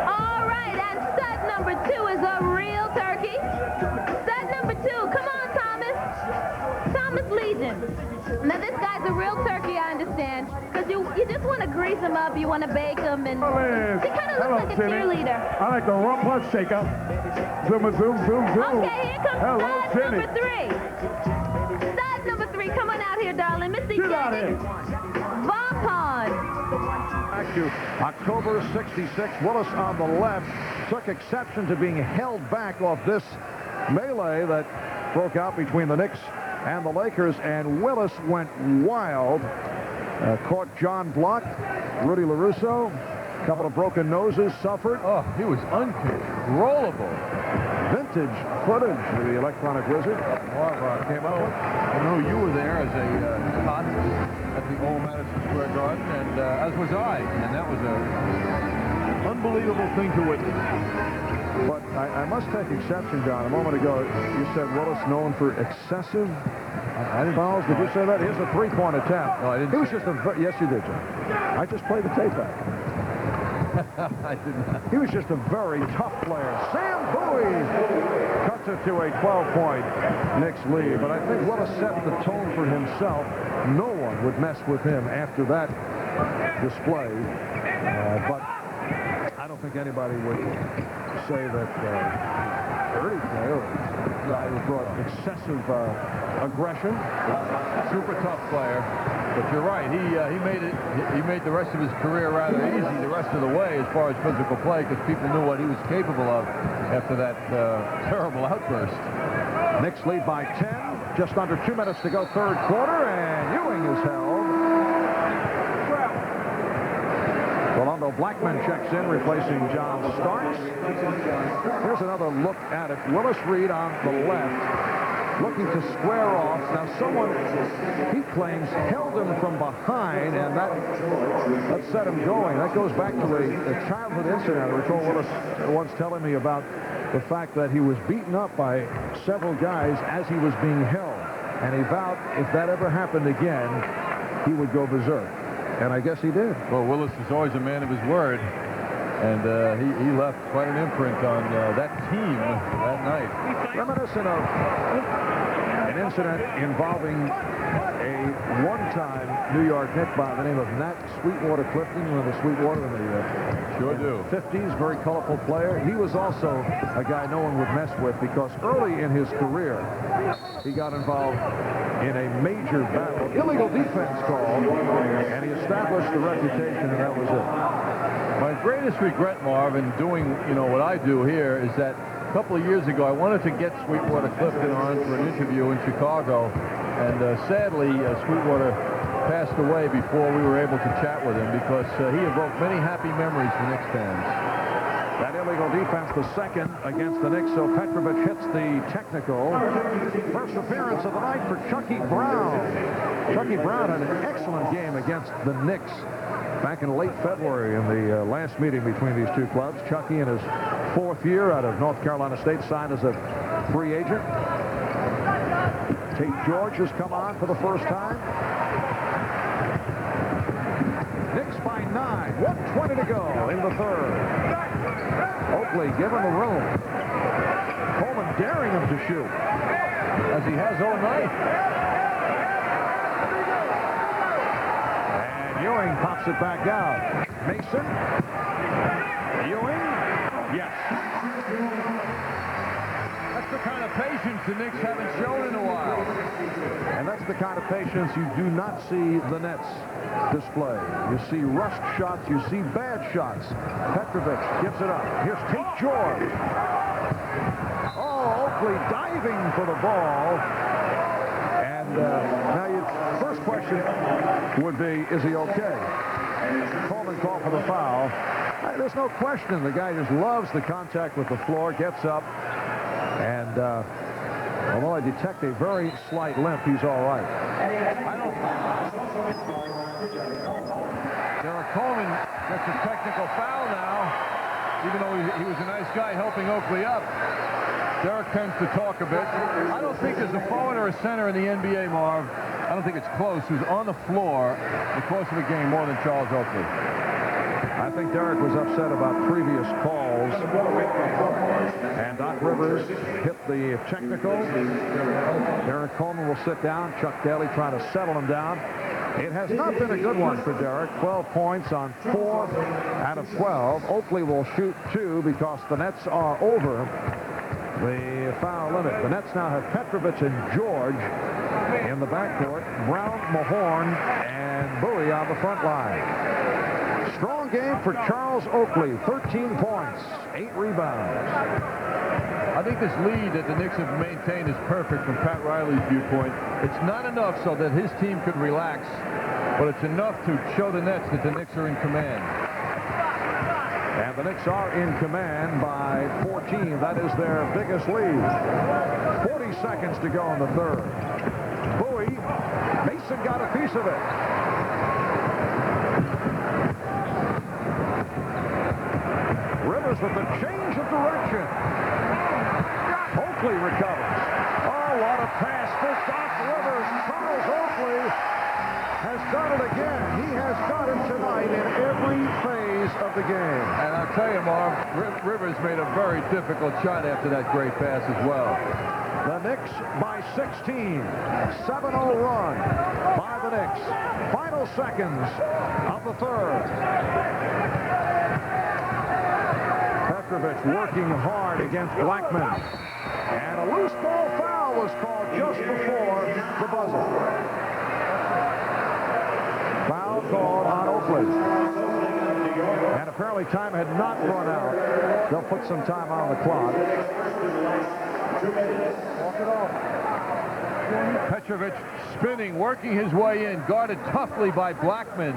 All right, and stud number 2 is a real turkey. Stud number 2, come on, Thomas. Thomas Legion. Now, this guy's a real turkey, I understand, because you just want to grease him up, you want to bake him, and he kind of looks like a cheerleader. I like the rump punch shake-up. Zoom, zoom, zoom, zoom. Okay, here comes stud number 3. Stud number 3, come on out here, darling. Missy Jennings. Vaughn. Back to October '66. Willis on the left took exception to being held back off this melee that broke out between the Knicks and the Lakers, and Willis went wild. Caught John Block, Rudy LaRusso, a couple of broken noses suffered. Oh, he was uncontrollable. Vintage footage of the Electronic Wizard. Marv came up with. I know you were there as a tot at the old Madison Square Garden, and as was I, and that was an unbelievable thing to witness. But I must take exception, John. A moment ago, you said Willis known for excessive fouls. Did you say that? Here's a three-point attempt. No, I didn't. He was just a... Yes, you did, John. I just played the tape back. I did not. He was just a very tough player. Sam Bowie cuts it to a 12-point Knicks lead. But I think Willis set the tone for himself. No one would mess with him after that display. But I don't think anybody would say that early player brought excessive aggression. Super tough player. But you're right. He made the rest of his career rather easy the rest of the way as far as physical play because people knew what he was capable of after that terrible outburst. Knicks lead by 10. Just under 2 minutes to go, third quarter, and Ewing is held. Rolando Blackman checks in, replacing John Starks. Here's another look at it. Willis Reed on the left, looking to square off. Now, someone, he claims, held him from behind, and that set him going. That goes back to a childhood incident. I recall Willis once telling me about the fact that he was beaten up by several guys as he was being held. And he vowed if that ever happened again, he would go berserk. And I guess he did. Well, Willis is always a man of his word. And he left quite an imprint on that team that night. Reminiscent of an incident involving a one-time New York Knick by the name of Nat Sweetwater Clifton. You remember Sweetwater in the sure do. 50s, very colorful player. He was also a guy no one would mess with because early in his career, he got involved in a major battle, illegal defense call, and he established the reputation, and that was it. My greatest regret, Marv, in doing, what I do here is that a couple of years ago, I wanted to get Sweetwater Clifton on for an interview in Chicago, and sadly, Sweetwater passed away before we were able to chat with him because he evoked many happy memories for Knicks fans. That illegal defense, the second against the Knicks, so Petrovic hits the technical. First appearance of the night for Chucky Brown. Chucky Brown had an excellent game against the Knicks back in late February in the last meeting between these two clubs. Chucky in his fourth year out of North Carolina State, signed as a free agent. Tate George has come on for the first time. Knicks by 9, 1:20 to go in the third. Oakley given the room. Coleman daring him to shoot, as he has all night. And Ewing pops it back out. Mason. Ewing. Yes. That's the kind of patience the Knicks haven't shown in a while. And that's the kind of patience you do not see the Nets display. You see rushed shots, you see bad shots. Petrovic gives it up. Here's Tate George. Oh, Oakley diving for the ball. And now your first question would be, is he okay? Coleman called for the foul. There's no question. The guy just loves the contact with the floor, gets up, and although I detect a very slight limp, he's all right. Derek Coleman gets a technical foul now, even though he was a nice guy helping Oakley up. Derek tends to talk a bit. I don't think there's a forward or a center in the NBA, Marv. I don't think it's close, who's on the floor in the course of a game more than Charles Oakley. I think Derek was upset about previous calls. And Doc Rivers hit the technical. Derek Coleman will sit down. Chuck Daly trying to settle him down. It has not been a good one for Derek. 12 points on 4 out of 12. Oakley will shoot 2 because the Nets are over the foul limit. The Nets now have Petrovic and George in the backcourt. Brown, Mahorn, and Bowie on the front line. Strong game for Charles Oakley. 13 points, 8 rebounds. I think this lead that the Knicks have maintained is perfect from Pat Riley's viewpoint. It's not enough so that his team could relax, but it's enough to show the Nets that the Knicks are in command. And the Knicks are in command by 14. That is their biggest lead. 40 seconds to go in the third. Bowie, Mason got a piece of it. Rivers with the change of direction. Oakley recovers. Oh, what a pass for Doc Rivers. Charles Oakley has done it again. He has done it tonight in every phase of the game. And I'll tell you, Marv, Rivers made a very difficult shot after that great pass as well. The Knicks by 16. 7-0 run by the Knicks. Final seconds of the third. Petrovic working hard against Blackman. And a loose ball foul was called just before the buzzer. Foul called on Oakley. And apparently time had not run out. They'll put some time on the clock. Petrovic spinning, working his way in, guarded toughly by Blackman.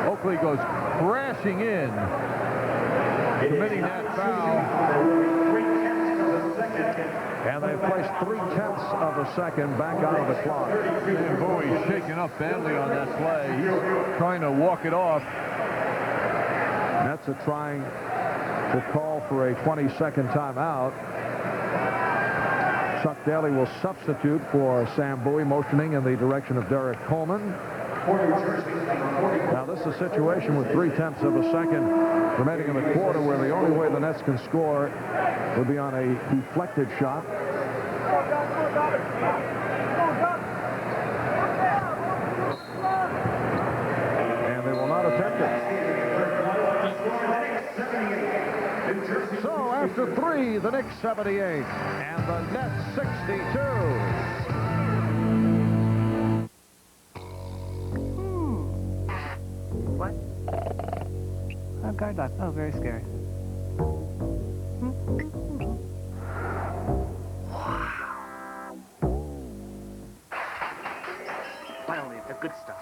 Oakley goes crashing in, committing that foul. And they've placed 3/10 of a second back on the clock. And Bowie's shaken up badly on that play. He's trying to walk it off. Nets are trying to call for a 20-second timeout. Chuck Daly will substitute for Sam Bowie, motioning in the direction of Derek Coleman. Now, this is a situation with 3/10 of a second remaining in the quarter where the only way the Nets can score would be on a deflected shot. And they will not attempt it. So after 3, the Knicks 78 and the Nets 62. What? Oh, guard lock. Oh, very scary. Finally, the good stuff.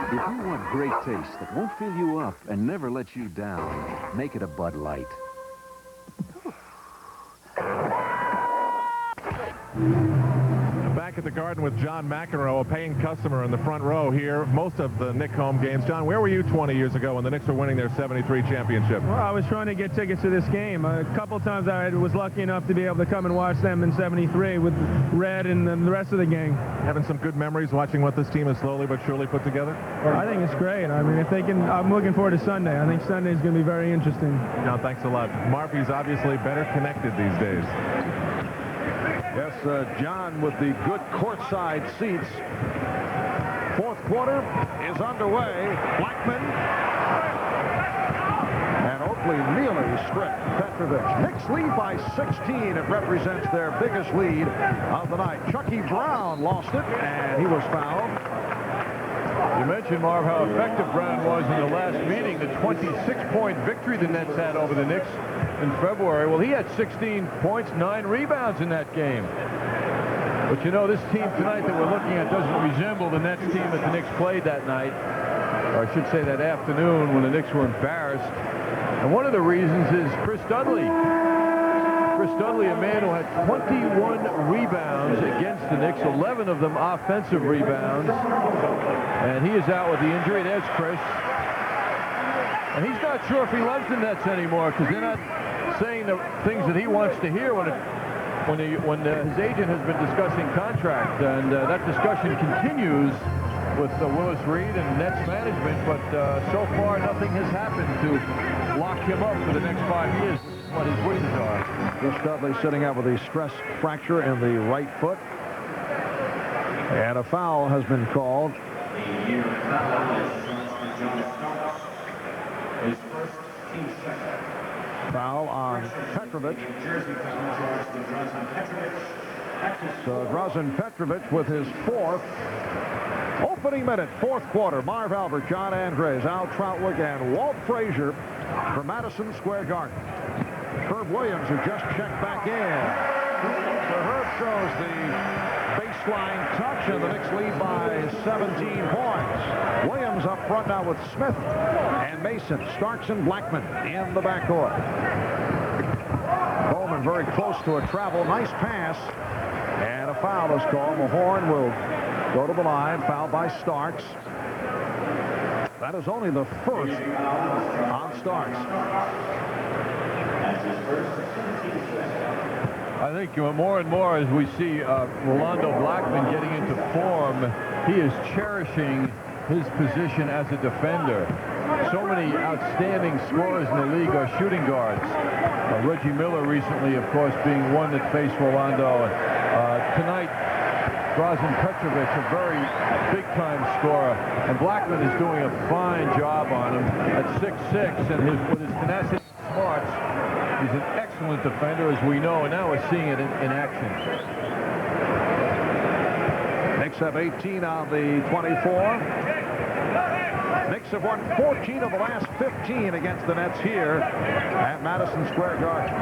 If you want great taste that won't fill you up and never let you down, make it a Bud Light. Back at the Garden with John McEnroe, a paying customer in the front row here. Most of the Knicks home games. John, where were you 20 years ago when the Knicks were winning their 73 championship? Well, I was trying to get tickets to this game. A couple times I was lucky enough to be able to come and watch them in 73 with Red and the rest of the gang. Having some good memories watching what this team has slowly but surely put together? I think it's great. I mean, if they can, I'm looking forward to Sunday. I think Sunday is going to be very interesting. John, thanks a lot. Murphy's obviously better connected these days. Yes, John with the good courtside seats. Fourth quarter is underway. Blackman and Oakley nearly stripped Petrovic. Knicks lead by 16. It represents their biggest lead of the night. Chucky Brown lost it, and he was fouled. You mentioned, Marv, how effective Brown was in the last meeting, the 26-point victory the Nets had over the Knicks in February. Well, he had 16 points, 9 rebounds in that game. But, you know, this team tonight that we're looking at doesn't resemble the Nets team that the Knicks played that night, or I should say that afternoon when the Knicks were embarrassed. And one of the reasons is Chris Dudley. Chris Dudley, a man who had 21 rebounds against the Knicks, 11 of them offensive rebounds. And he is out with the injury. There's Chris. And he's not sure if he loves the Nets anymore because they're not saying the things that he wants to hear when his agent has been discussing contract. And that discussion continues with Willis Reed and Nets management. But so far, nothing has happened to lock him up for the next 5 years. What his wishes are. Chris Dudley sitting out with a stress fracture in the right foot. And a foul has been called. Foul on Petrovic. So drazen Petrovic with his fourth. Opening minute, fourth quarter. Marv Albert, John Andres, Al Troutwick, and Walt Frazier from Madison Square Garden. Herb Williams, who just checked back in. So Herb shows the baseline touch, and the Knicks lead by 17 points. Williams up front now with Smith and Mason, Starks and Blackman in the backcourt. Coleman very close to a travel. Nice pass. And a foul is called. Mahorn will go to the line. Foul by Starks. That is only the first on Starks. I think more and more as we see Rolando Blackman getting into form, he is cherishing his position as a defender. So many outstanding scorers in the league are shooting guards. Reggie Miller recently, of course, being one that faced Rolando. Tonight, drazen Petrovic, a very big-time scorer. And Blackman is doing a fine job on him at 6'6", and with his tenacity and smarts, he's an excellent defender, as we know, and now we're seeing it in action. Knicks have 18 on the 24. Knicks have won 14 of the last 15 against the Nets here at Madison Square Garden.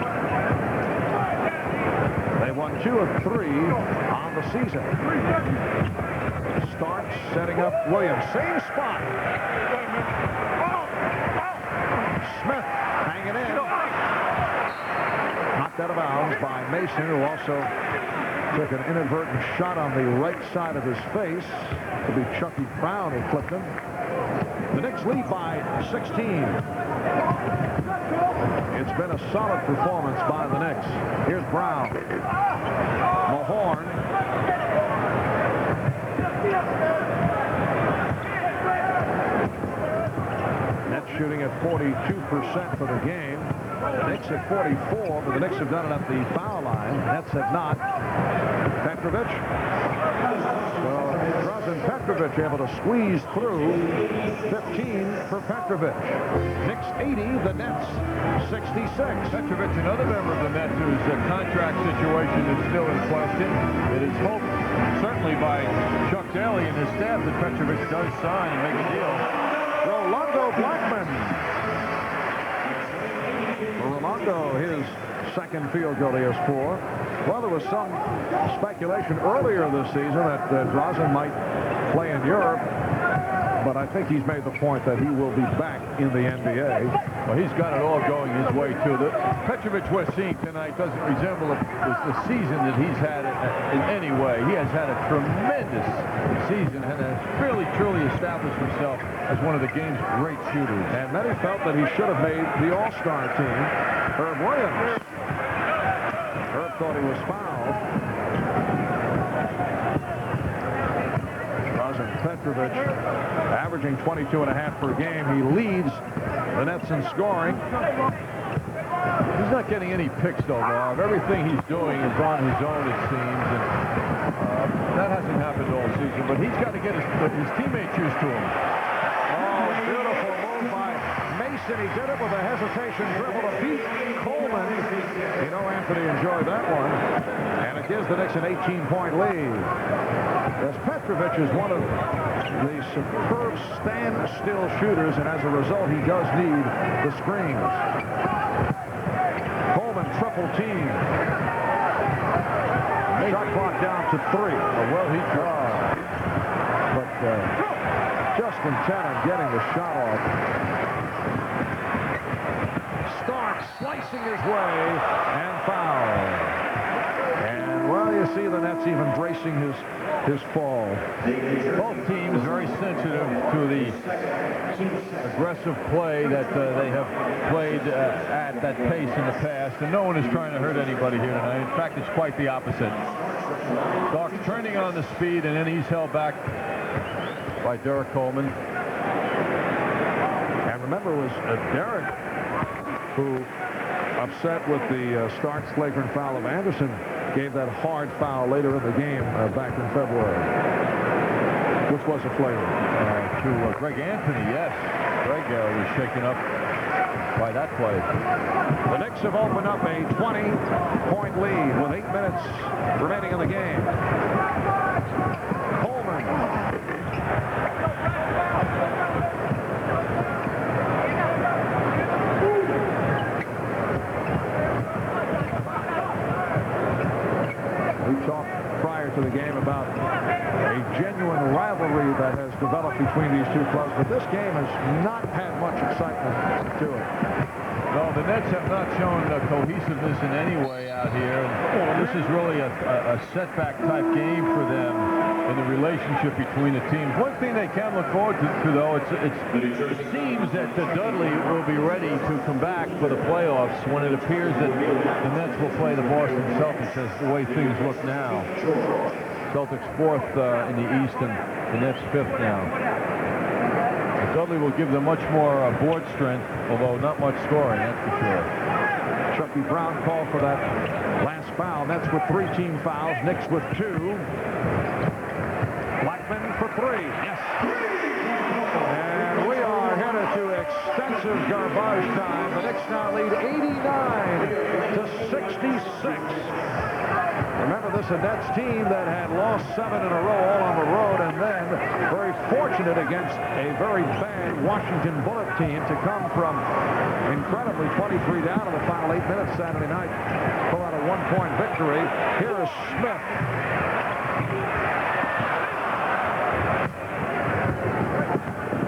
They won 2 of 3 on the season. Starks setting up Williams. Same spot. Smith hanging in. Knocked out of bounds by Mason, who also took an inadvertent shot on the right side of his face. Could be Chucky Brown who flipped him. The Knicks lead by 16. It's been a solid performance by the Knicks. Here's Brown. Mahorn. Nets shooting at 42% for the game. The Knicks at 44, but the Knicks have done it at the foul line. Nets have not. Petrovic. So drazen Petrovic able to squeeze through. 15 for Petrovic. Knicks 80, the Nets 66. Petrovic, another member of the Nets whose contract situation is still in question. It is hoped, certainly by Chuck Daly and his staff, that Petrovic does sign and make a deal. Rolando Blackman. Rolando, his second field goal he has 4. Well, there was some speculation earlier this season that drazen might play in Europe, but I think he's made the point that he will be back in the NBA. Well, he's got it all going his way, too. The Petrovic we're seeing tonight doesn't resemble the season that he's had in any way. He has had a tremendous season and has really, truly established himself as one of the game's great shooters. And many felt that he should have made the All-Star team. Herb Williams. Herb thought he was fouled. drazen Petrovic averaging 22.5 per game. He leads the Nets in scoring. He's not getting any picks, though, Marv. Everything he's doing is on his own, it seems. And that hasn't happened all season. But he's got to get his teammates used to him. Oh, beautiful move by Mason. He did it with a hesitation dribble to beat Coleman. You know, Anthony enjoyed that one. And it gives the Knicks an 18-point lead. As Petrovic is one of the superb stand-still shooters, and as a result, he does need the screens. Coleman triple team. Shot clock down to 3. Well, he tried. But just intent on getting the shot off. Starks slicing his way and foul. And, well, you see the Nets even bracing his fall. Both teams very sensitive to the aggressive play that they have played at that pace in the past, and no one is trying to hurt anybody here tonight. In fact, it's quite the opposite. Starks turning on the speed, and then he's held back by Derek Coleman. And remember, it was Derek who, upset with the Starks flagrant foul of Anderson, gave that hard foul later in the game back in February, which was a flagrant. To Greg Anthony, yes. Greg was shaken up by that play. The Knicks have opened up a 20-point lead with 8 minutes remaining in the game. Coleman. We talked prior to the game about a genuine rivalry that has developed between these two clubs, but this game has not had much excitement to it. No, the Nets have not shown cohesiveness in any way out here. This is really a setback type game for them in the relationship between the teams. One thing they can look forward to though, it seems that Dudley will be ready to come back for the playoffs when it appears that the Nets will play the Boston Celtics as the way things look now. Celtics 4th in the East and the Nets 5th now. Dudley will give them much more board strength, although not much scoring, that's for sure. Chucky Brown called for that last foul. Nets with 3 team fouls. Knicks with 2. Blackman for 3. Yes. And we are headed to extensive garbage time. The Knicks now lead 89-66. Remember, this is a Nets team that had lost 7 in a row all on the road, and then very fortunate against a very bad Washington Bullet team to come from incredibly 23 down in the final 8 minutes Saturday night. Pull out a 1-point victory. Here is Smith.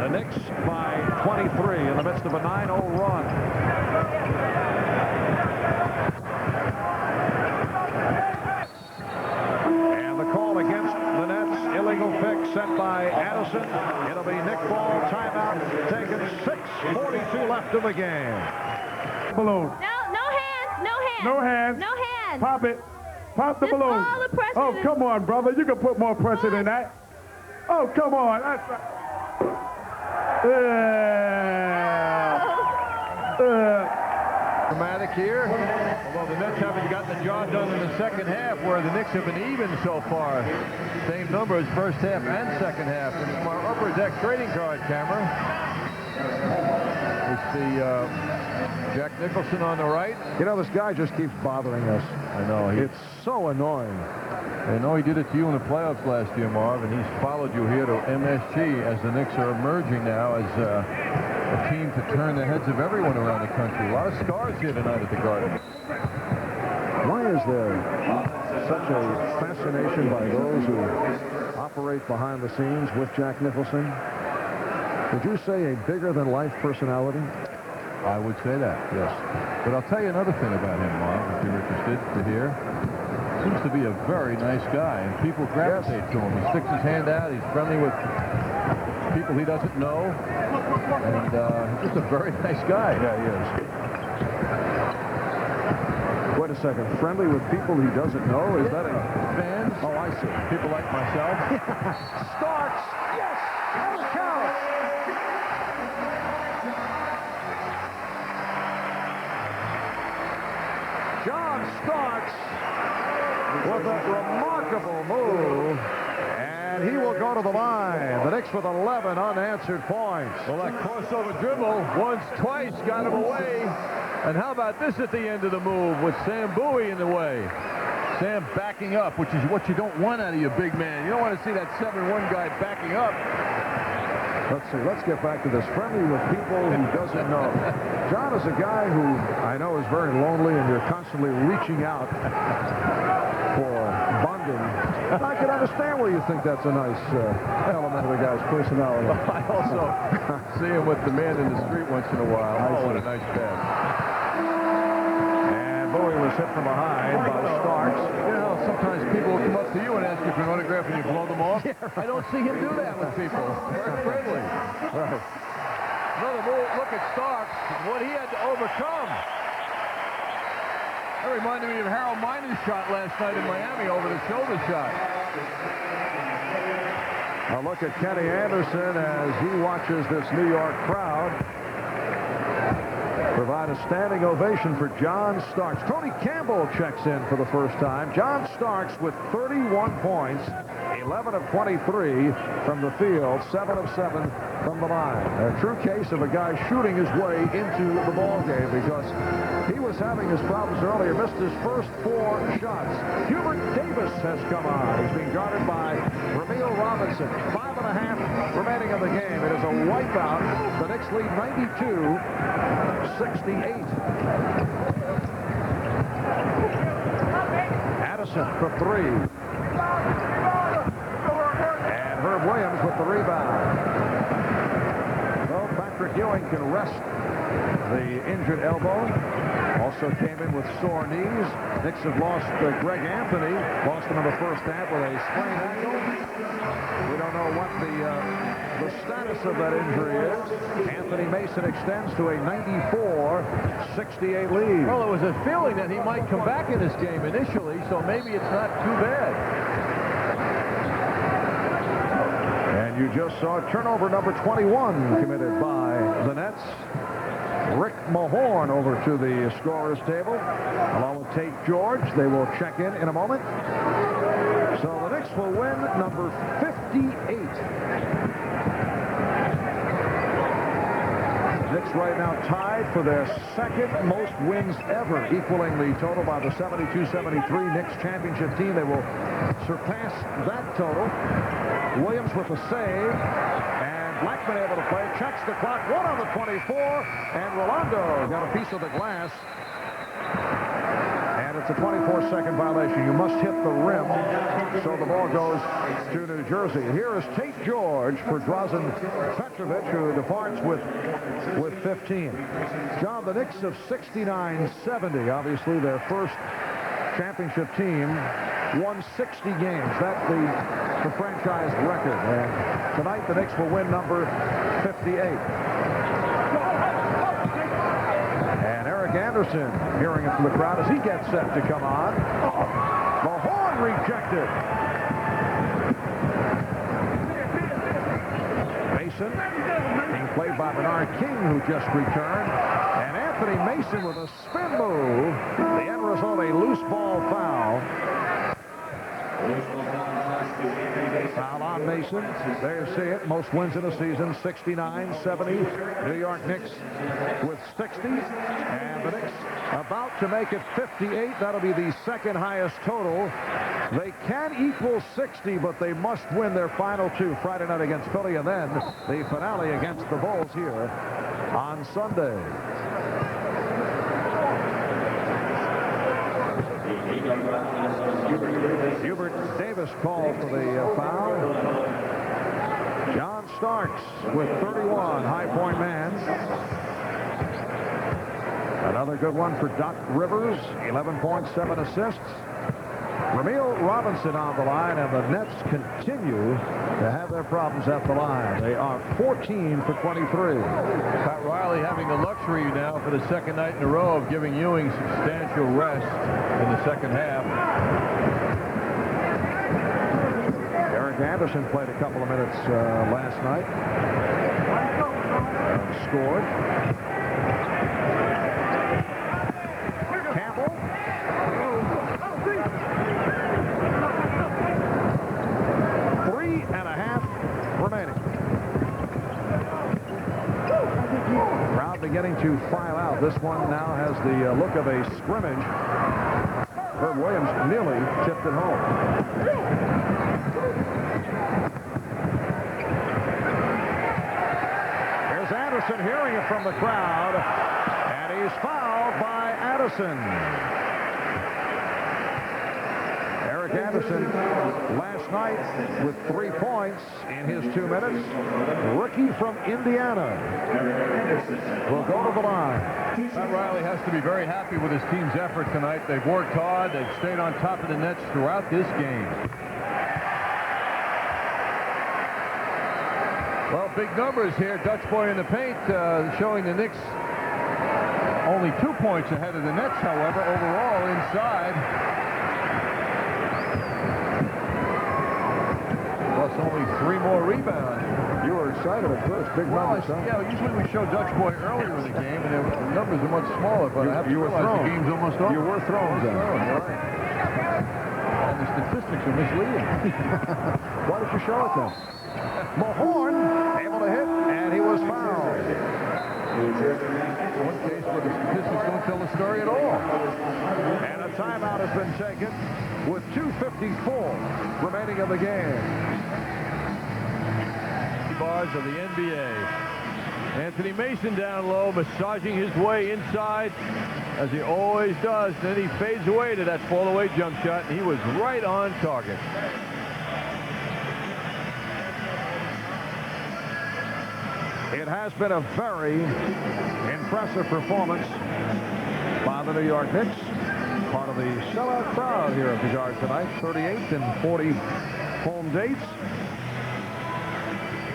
The Knicks by 23 in the midst of a 9-0 run. Illegal pick sent by Addison. It'll be Knick ball, timeout taken. 6:42 left of the game. No Balloon. hands, no hands. No hands. No hands. Pop it. Pop the Just balloon. all the pressure. Oh, come on, brother. You can put more pressure than that. Oh, come on. That's Dramatic here, although the Nets haven't gotten the job done in the second half, where the Knicks have been even so far. Same numbers first half and second half. And from our upper deck trading card camera, we see Jack Nicholson on the right. You know, this guy just keeps bothering us. I know. It's so annoying. I know he did it to you in the playoffs last year, Marv, and he's followed you here to MSG as the Knicks are emerging now as a team to turn the heads of everyone around the country. A lot of stars here tonight at the Garden. Why is there such a fascination by those who operate behind the scenes with Jack Nicholson? Would you say a bigger-than-life personality? I would say that, yes. But I'll tell you another thing about him, Marv, if you're interested to hear. Seems to be a very nice guy, and people gravitate to him. He sticks his hand out. He's friendly with people he doesn't know, and he's just a very nice guy. Yeah, he is. Wait a second. Friendly with people he doesn't know? Is that a... Fans? Oh, I see. People like myself. Starks! Yes! That counts! John Starks with a remarkable move, and he will go to the line. The Knicks with 11 unanswered points. Well, that crossover dribble once, twice got him away. And how about this at the end of the move with Sam Bowie in the way? Sam backing up, which is what you don't want out of your big man. You don't want to see that 7-1 guy backing up. Let's see. Let's get back to this. Friendly with people he doesn't know. John is a guy who I know is very lonely, and you're constantly reaching out for bonding. I can understand why you think that's a nice element of the guy's personality. I also see him with the man in the street once in a while. Oh, what a nice pass. And Bowie was hit from behind by Starks. You know, sometimes people will come up to you and ask you for an autograph and you blow them off. Yeah, right. I don't see him do that with people. Very friendly. Right. Another move. Look at Starks, what he had to overcome. That reminded me of Harold Miner's shot last night in Miami over the shoulder shot. A look at Kenny Anderson as he watches this New York crowd provide a standing ovation for John Starks. Tony Campbell checks in for the first time. John Starks with 31 points, 11 of 23 from the field, 7 of 7 from the line. A true case of a guy shooting his way into the ball game, because he was having his problems earlier, missed his first 4 shots. Hubert Davis has come on. He's being guarded by Ramil Robinson. 5.5 remaining in the game. It is a wipeout. The Knicks lead 92-68. Addison for 3. And Herb Williams with the rebound. Well, Patrick Ewing can rest the injured elbow. Also came in with sore knees. Knicks have lost Greg Anthony. Lost him in the first half with a sprained ankle. We don't know what the status of that injury is. Anthony Mason extends to a 94-68 lead. Well, it was a feeling that he might come back in this game initially, so maybe it's not too bad. And you just saw turnover number 21 committed by the Nets. Rick Mahorn over to the scorer's table, along with Tate George. They will check in a moment. So the Knicks will win number 58. Knicks right now tied for their second most wins ever, equaling the total by the 72-73 Knicks championship team. They will surpass that total. Williams with a save, and Blackman able to play, checks the clock, 1 on the 24, and Rolando got a piece of the glass. And it's a 24-second violation. You must hit the rim, so the ball goes to New Jersey. Here is Tate George for drazen Petrovic, who departs with 15. John, the Knicks of 69-70, obviously their first championship team, won 60 games. That's the franchise record. And tonight the Knicks will win number 58. And Eric Anderson hearing it from the crowd as he gets set to come on. The horn rejected. Mason being played by Bernard King, who just returned. And Anthony Mason with a spin move. The end result, a loose ball foul. Foul on Mason. There you see it. Most wins in a season, 69-70. New York Knicks with 60. And the Knicks about to make it 58. That'll be the second highest total. They can equal 60, but they must win their final two, Friday night against Philly, and then the finale against the Bulls here on Sunday. Hubert Davis called for the foul. John Starks with 31, high point man. Another good one for Doc Rivers, 11 points, 7 assists. Ramil Robinson on the line, and the Nets continue to have their problems at the line. They are 14 for 23. Pat Riley having the luxury now for the second night in a row of giving Ewing substantial rest in the second half. Eric Anderson played a couple of minutes last night. Scored. Campbell. 3.5 remaining. Crowd beginning to file out. This one now has the look of a scrimmage. Herb Williams nearly tipped it home. Here's Anderson hearing it from the crowd, and he's fouled by Addison. Eric Anderson last night with 3 points in his 2 minutes. Rookie from Indiana will go to the line. Pat Riley has to be very happy with his team's effort tonight. They've worked hard. They've stayed on top of the Nets throughout this game. Well, big numbers here. Dutch boy in the paint showing the Knicks only 2 points ahead of the Nets, however, overall inside. Plus only 3 more rebounds. You were excited at first. Big numbers, huh? Yeah, usually we show Dutch boy earlier in the game, and the numbers are much smaller, but I have to realize the game's almost over. You were thrown, then. Right. And the statistics are misleading. Why did you show it then? Mahorn able to hit, and he was fouled. One case where the statistics don't tell the story at all. And a timeout has been taken with 2:54 remaining in the game. Bars of the NBA. Anthony Mason down low, massaging his way inside, as he always does. Then he fades away to that fall-away jump shot, and he was right on target. It has been a very impressive performance by the New York Knicks. Part of the sellout crowd here at the Garden tonight. 38th and 40 home dates.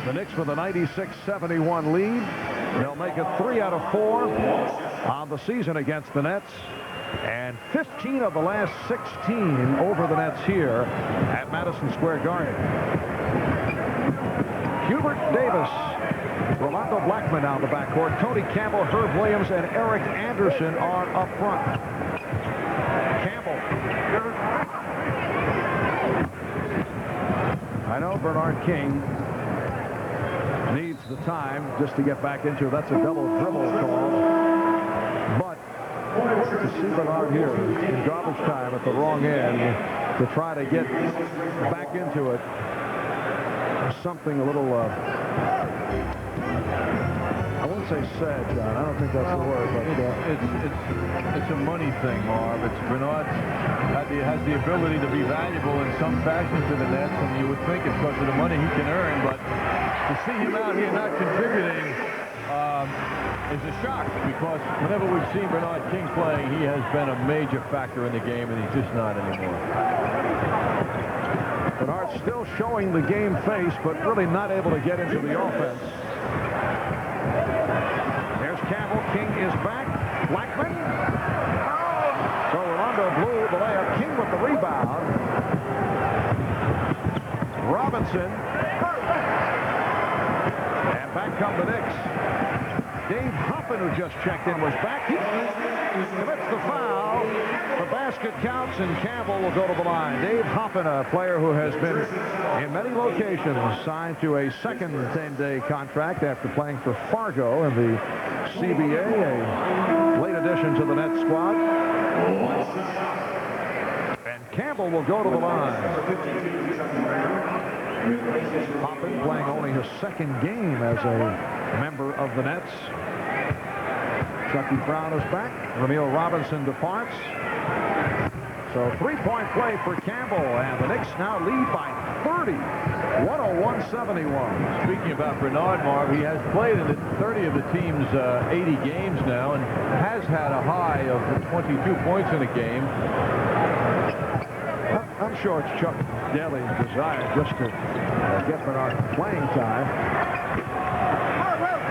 The Knicks with a 96-71 lead. They'll make it 3 out of 4 on the season against the Nets. And 15 of the last 16 over the Nets here at Madison Square Garden. Hubert Davis, Rolando Blackman down the backcourt. Tony Campbell, Herb Williams, and Eric Anderson are up front. Campbell. I know Bernard King needs the time just to get back into it. That's a double dribble call. But to see Bernard here in garbage time at the wrong end to try to get back into it, something a little, I won't say sad, John. I don't think that's the word, but it's a money thing, Marv. It's Bernard has the ability to be valuable in some fashion to the Nets, and you would think it's because of the money he can earn, but to see him out here not contributing is a shock, because whenever we've seen Bernard King playing, he has been a major factor in the game, and he's just not anymore. Bernard still showing the game face, but really not able to get into the offense. There's Campbell. King is back. Blackman. So Rolando blew the layup. King with the rebound. Robinson. And back come the Knicks. Dave Hoffman, who just checked in, was back. He commits the foul. The basket counts, and Campbell will go to the line. Dave Hoffman, a player who has been in many locations, signed to a second 10-day contract after playing for Fargo in the CBA, a late addition to the Nets squad. And Campbell will go to the line. Hoffman playing only his second game as a member of the Nets. Chucky Brown is back. Ramil Robinson departs. So three-point play for Campbell, and the Knicks now lead by 30, 101-71. Speaking about Bernard, Marv, he has played in 30 of the team's 80 games now, and has had a high of 22 points in a game. I'm sure it's Chuck Daly's desire just to get Bernard playing time.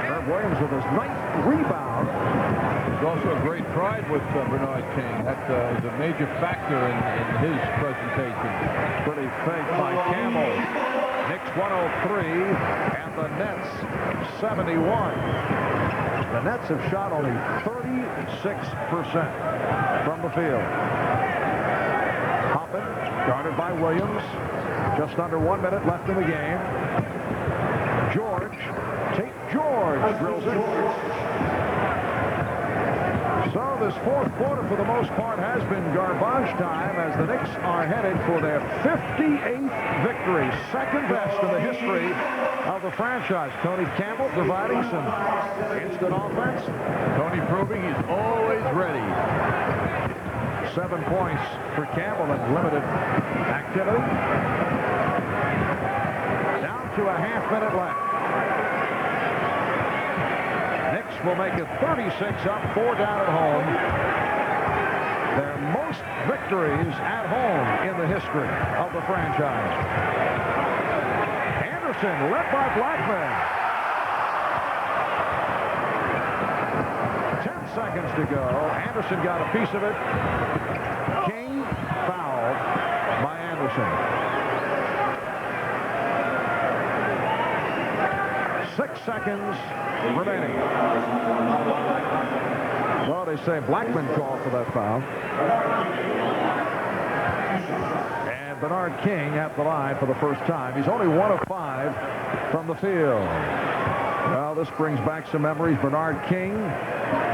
Herb Williams with his ninth rebound. There's also a great pride with Bernard King. That is a major factor in his presentation. Pretty fake by Campbell. Knicks 103 and the Nets 71. The Nets have shot only 36% from the field. Hoffman guarded by Williams. Just under 1 minute left in the game. George. Tate George drills it. So this fourth quarter, for the most part, has been garbage time as the Knicks are headed for their 58th victory, second best in the history of the franchise. Tony Campbell providing some instant offense. Tony proving he's always ready. 7 points for Campbell in limited activity. Down to a half minute left. Knicks will make it 36 up, 4 down at home. Their most victories at home in the history of the franchise. Anderson led by Blackman. 10 seconds to go. Anderson got a piece of it. King fouled by Anderson. 6 seconds remaining. Well, they say Blackman called for that foul. And Bernard King at the line for the first time. He's only 1 of 5 from the field. Well, this brings back some memories. Bernard King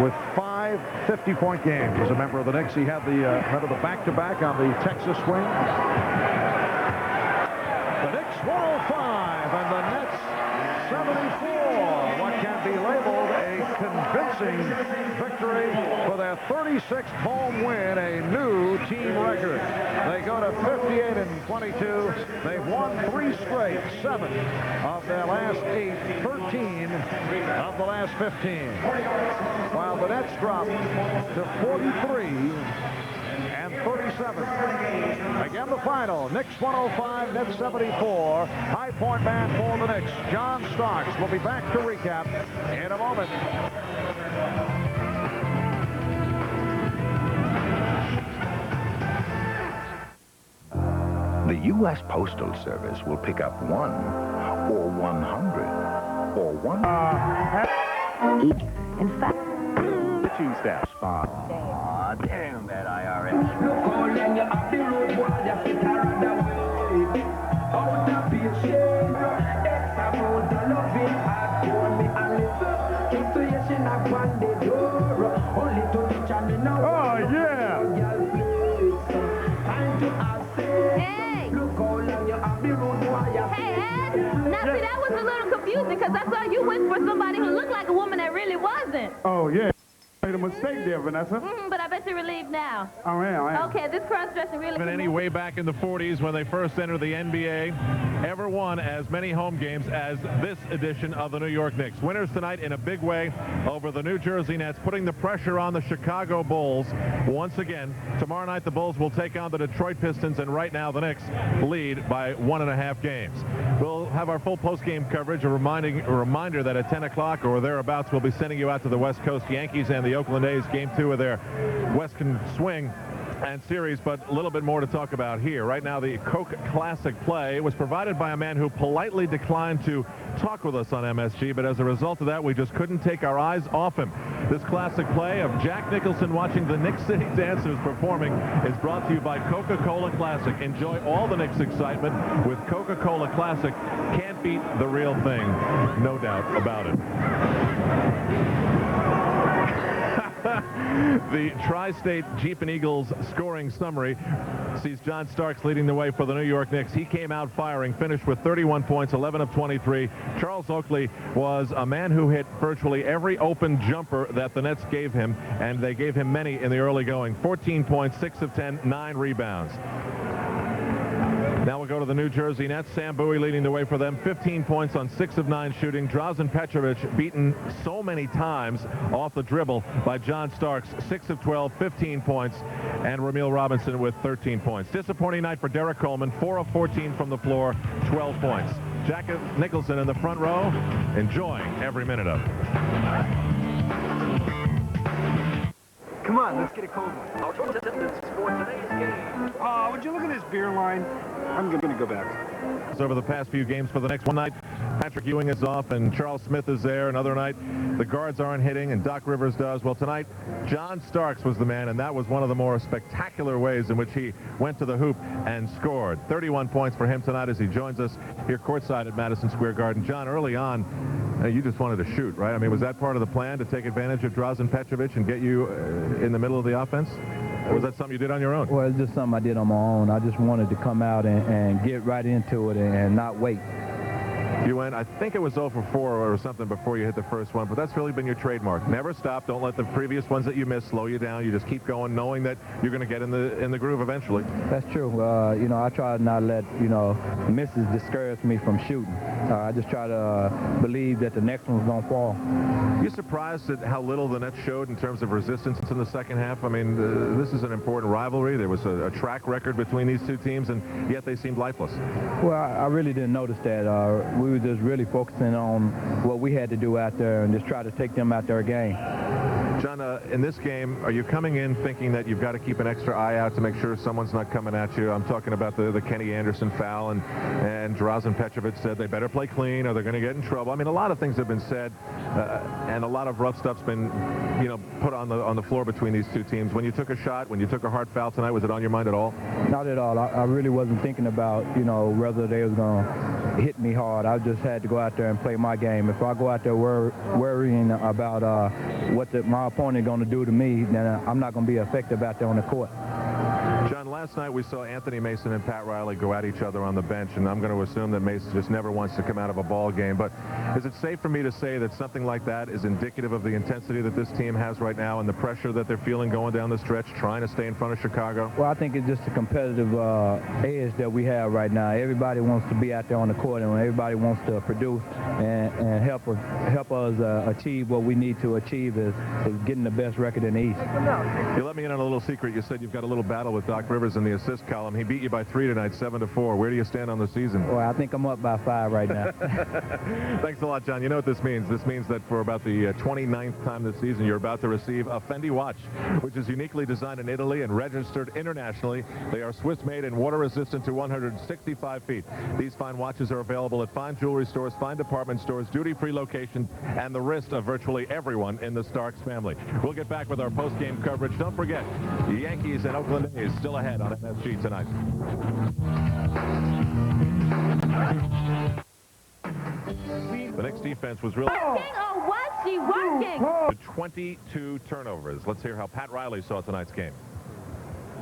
with 5 50-point games as a member of the Knicks. He had the back-to-back on the Texas swing. The Knicks 105 and the Nets 74. What can be labeled a convincing victory for their 36th home win, a new team record. They go to 58-22. They've won 3 straight, 7 of their last 8, 13 of the last 15. While the Nets drop to 43-37. Again, the final. Knicks 105, Nets 74. High point man for the Knicks, John Starks. We'll be back to recap in a moment. The U.S. Postal Service will pick up 1 or 100 or 1. In fact, The two-step spot. aw, damn that IRS. Oh, yeah. Hey, Ed. Now, see, that was a little confusing because I saw you went for somebody who looked like a woman that really wasn't. Oh, yeah. Made a mistake there, Vanessa. But I bet you're relieved now. Oh, yeah. Okay, this cross-dressing really... Been any way back in the 40s when they first entered the NBA, ever won as many home games as this edition of the New York Knicks. Winners tonight in a big way over the New Jersey Nets, putting the pressure on the Chicago Bulls once again. Tomorrow night, the Bulls will take on the Detroit Pistons, and right now the Knicks lead by 1.5 games. We'll have our full post-game coverage, a reminder that at 10 o'clock or thereabouts, we'll be sending you out to the West Coast Yankees and the Oakland A's, Game 2 of their Western Swing and series, but a little bit more to talk about here. Right now, the Coke Classic play was provided by a man who politely declined to talk with us on MSG, but as a result of that, we just couldn't take our eyes off him. This classic play of Jack Nicholson watching the Knicks City Dancers performing is brought to you by Coca-Cola Classic. Enjoy all the Knicks excitement with Coca-Cola Classic. Can't beat the real thing, no doubt about it. The Tri-State Jeep and Eagles scoring summary sees John Starks leading the way for the New York Knicks. He came out firing, finished with 31 points, 11 of 23. Charles Oakley was a man who hit virtually every open jumper that the Nets gave him, and they gave him many in the early going. 14 points, 6 of 10, 9 rebounds. Now we'll go to the New Jersey Nets. Sam Bowie leading the way for them. 15 points on 6 of 9 shooting. Drazen Petrovic beaten so many times off the dribble by John Starks. 6 of 12, 15 points. And Ramil Robinson with 13 points. Disappointing night for Derek Coleman. 4 of 14 from the floor, 12 points. Jack Nicholson in the front row, enjoying every minute of it. Come on, let's get a cold one. Our total attendance for today's game. Oh, would you look at this beer line? I'm going to go back. Over the past few games for the next one night, Patrick Ewing is off and Charles Smith is there. Another night, the guards aren't hitting and Doc Rivers does. Well, tonight, John Starks was the man, and that was one of the more spectacular ways in which he went to the hoop and scored. 31 points for him tonight as he joins us here courtside at Madison Square Garden. John, early on, you just wanted to shoot, right? I mean, was that part of the plan to take advantage of Drazen Petrovic and get you in the middle of the offense? Or was that something you did on your own? Well, it's just something I did on my own. I just wanted to come out and get right into it and not wait. You went, I think it was 0 for 4 or something before you hit the first one, but that's really been your trademark. Never stop. Don't let the previous ones that you missed slow you down. You just keep going, knowing that you're going to get in the groove eventually. That's true. You know, I try to not let, misses discourage me from shooting. I just try to believe that the next one's going to fall. You surprised at how little the Nets showed in terms of resistance in the second half? I mean, this is an important rivalry. There was a track record between these two teams, and yet they seemed lifeless. Well, I really didn't notice that. We were just really focusing on what we had to do out there and just try to take them out their game. John, in this game, are you coming in thinking that you've got to keep an extra eye out to make sure someone's not coming at you? I'm talking about the Kenny Anderson foul, and Drazen Petrovic said they better play clean or they're going to get in trouble. I mean, a lot of things have been said, and a lot of rough stuff's been, put on the floor between these two teams. When you took a shot, when you took a hard foul tonight, was it on your mind at all? Not at all. I really wasn't thinking about, whether they was going to hit me hard. I just had to go out there and play my game. If I go out there worrying about what my opponent going to do to me, then I'm not going to be effective out there on the court. John, last night we saw Anthony Mason and Pat Riley go at each other on the bench, and I'm going to assume that Mason just never wants to come out of a ball game. But is it safe for me to say that something like that is indicative of the intensity that this team has right now and the pressure that they're feeling going down the stretch, trying to stay in front of Chicago? Well, I think it's just a competitive edge that we have right now. Everybody wants to be out there on the court, and everybody wants to produce and help us achieve what we need to achieve is getting the best record in the East. You let me in on a little secret. You said you've got a little battle with Doc Rivers in the assist column. He beat you by 3 tonight, 7-4. Where do you stand on the season? Well, I think I'm up by 5 right now. Thanks a lot, John. You know what this means? This means that for about the 29th time this season, you're about to receive a Fendi watch, which is uniquely designed in Italy and registered internationally. They are Swiss-made and water-resistant to 165 feet. These fine watches are available at fine jewelry stores, fine department stores, duty-free locations, and the wrist of virtually everyone in the Starks family. We'll get back with our post-game coverage. Don't forget, the Yankees and Oakland A's still ahead on MSG tonight. The Knicks defense was really... Working or was she working? 22 turnovers. Let's hear how Pat Riley saw tonight's game.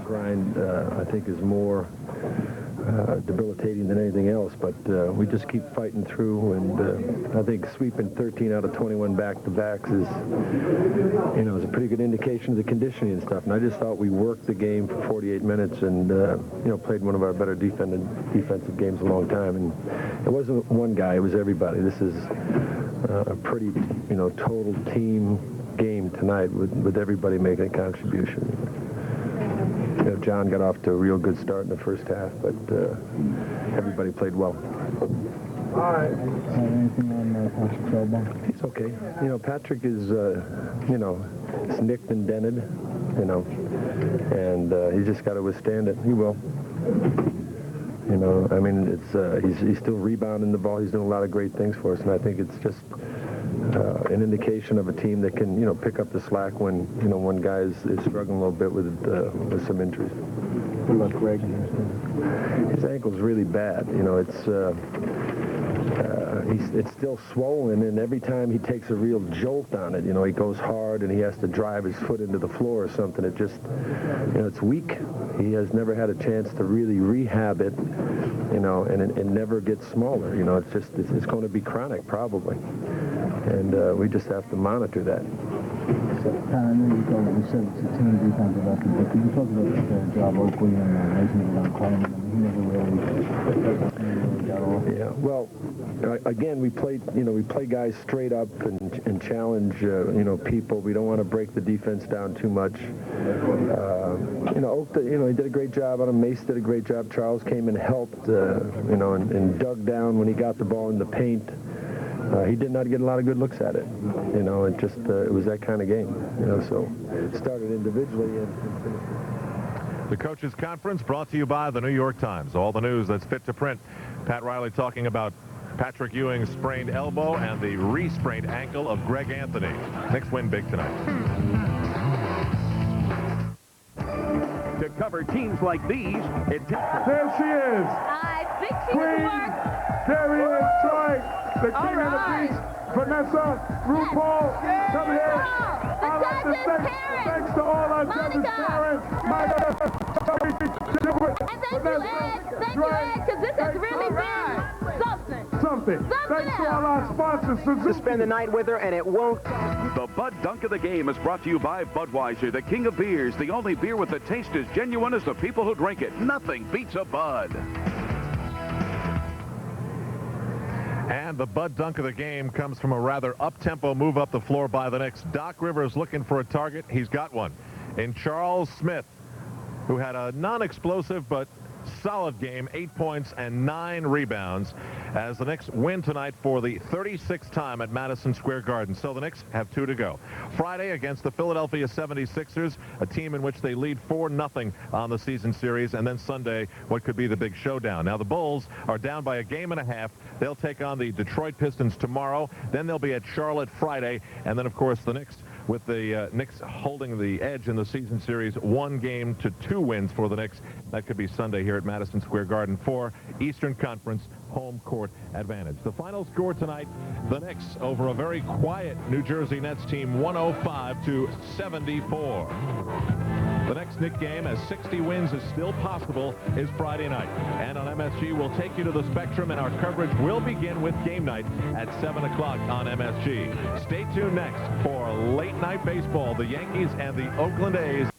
Grind, I think, is more debilitating than anything else, but we just keep fighting through, and I think sweeping 13 out of 21 back-to-backs is, is a pretty good indication of the conditioning and stuff. And I just thought we worked the game for 48 minutes and, played one of our better defensive games in a long time. And it wasn't one guy, it was everybody. This is a pretty, total team game tonight with everybody making a contribution. John got off to a real good start in the first half, but everybody played well. All right. Anything on Patrick's elbow? He's okay. Patrick is, it's nicked and dented, and he's just got to withstand it. He will. He's still rebounding the ball. He's doing a lot of great things for us, and I think it's just an indication of a team that can, pick up the slack when, one guy is struggling a little bit with some injuries. What about Greg? His ankle's really bad. It's still swollen, and every time he takes a real jolt on it, he goes hard and he has to drive his foot into the floor or something. It just, it's weak. He has never had a chance to really rehab it, and it never gets smaller. It's going to be chronic probably, and we just have to monitor that. I know you said it's a team defensive effort, but could you talk about the job Oakley and Mason were playing? He never really got off. Yeah, well, again, we play guys straight up and challenge, people. We don't want to break the defense down too much. Oak, he did a great job on him. Mace did a great job. Charles came and helped, and dug down when he got the ball in the paint. He did not get a lot of good looks at it. It was that kind of game. So it started individually and finished. The Coaches Conference brought to you by the New York Times. All the news that's fit to print. Pat Riley talking about Patrick Ewing's sprained elbow and the re-sprained ankle of Greg Anthony. Knicks win big tonight. To cover teams like these, there she is. I think she Queen. worked. There he is, Troy. The king of the beast. Vanessa, RuPaul, come here. I'd like to say thanks to all our judges' parents. And thank you, Ed. Thank you, Ed, because this has really been something. Thanks to all our sponsors. To spend the night with her, and it won't. The Bud Dunk of the Game is brought to you by Budweiser, the king of beers, the only beer with a taste as genuine as the people who drink it. Nothing beats a Bud. And the Bud Dunk of the game comes from a rather up-tempo move up the floor by the Knicks. Doc Rivers looking for a target. He's got one in Charles Smith, who had a non-explosive but solid game, 8 points and 9 rebounds, as the Knicks win tonight for the 36th time at Madison Square Garden. So the Knicks have 2 to go. Friday against the Philadelphia 76ers, a team in which they lead 4-0 on the season series, and then Sunday, what could be the big showdown. Now the Bulls are down by a game and a half. They'll take on the Detroit Pistons tomorrow. Then they'll be at Charlotte Friday, and then of course the Knicks, with the Knicks holding the edge in the season series, 1 game to 2 wins for the Knicks. That could be Sunday here at Madison Square Garden for Eastern Conference home court advantage. The final score tonight, the Knicks over a very quiet New Jersey Nets team, 105-74. The next Knick game, as 60 wins is still possible, is Friday night. And on MSG, we'll take you to the Spectrum, and our coverage will begin with game night at 7 o'clock on MSG. Stay tuned next for late night baseball, the Yankees and the Oakland A's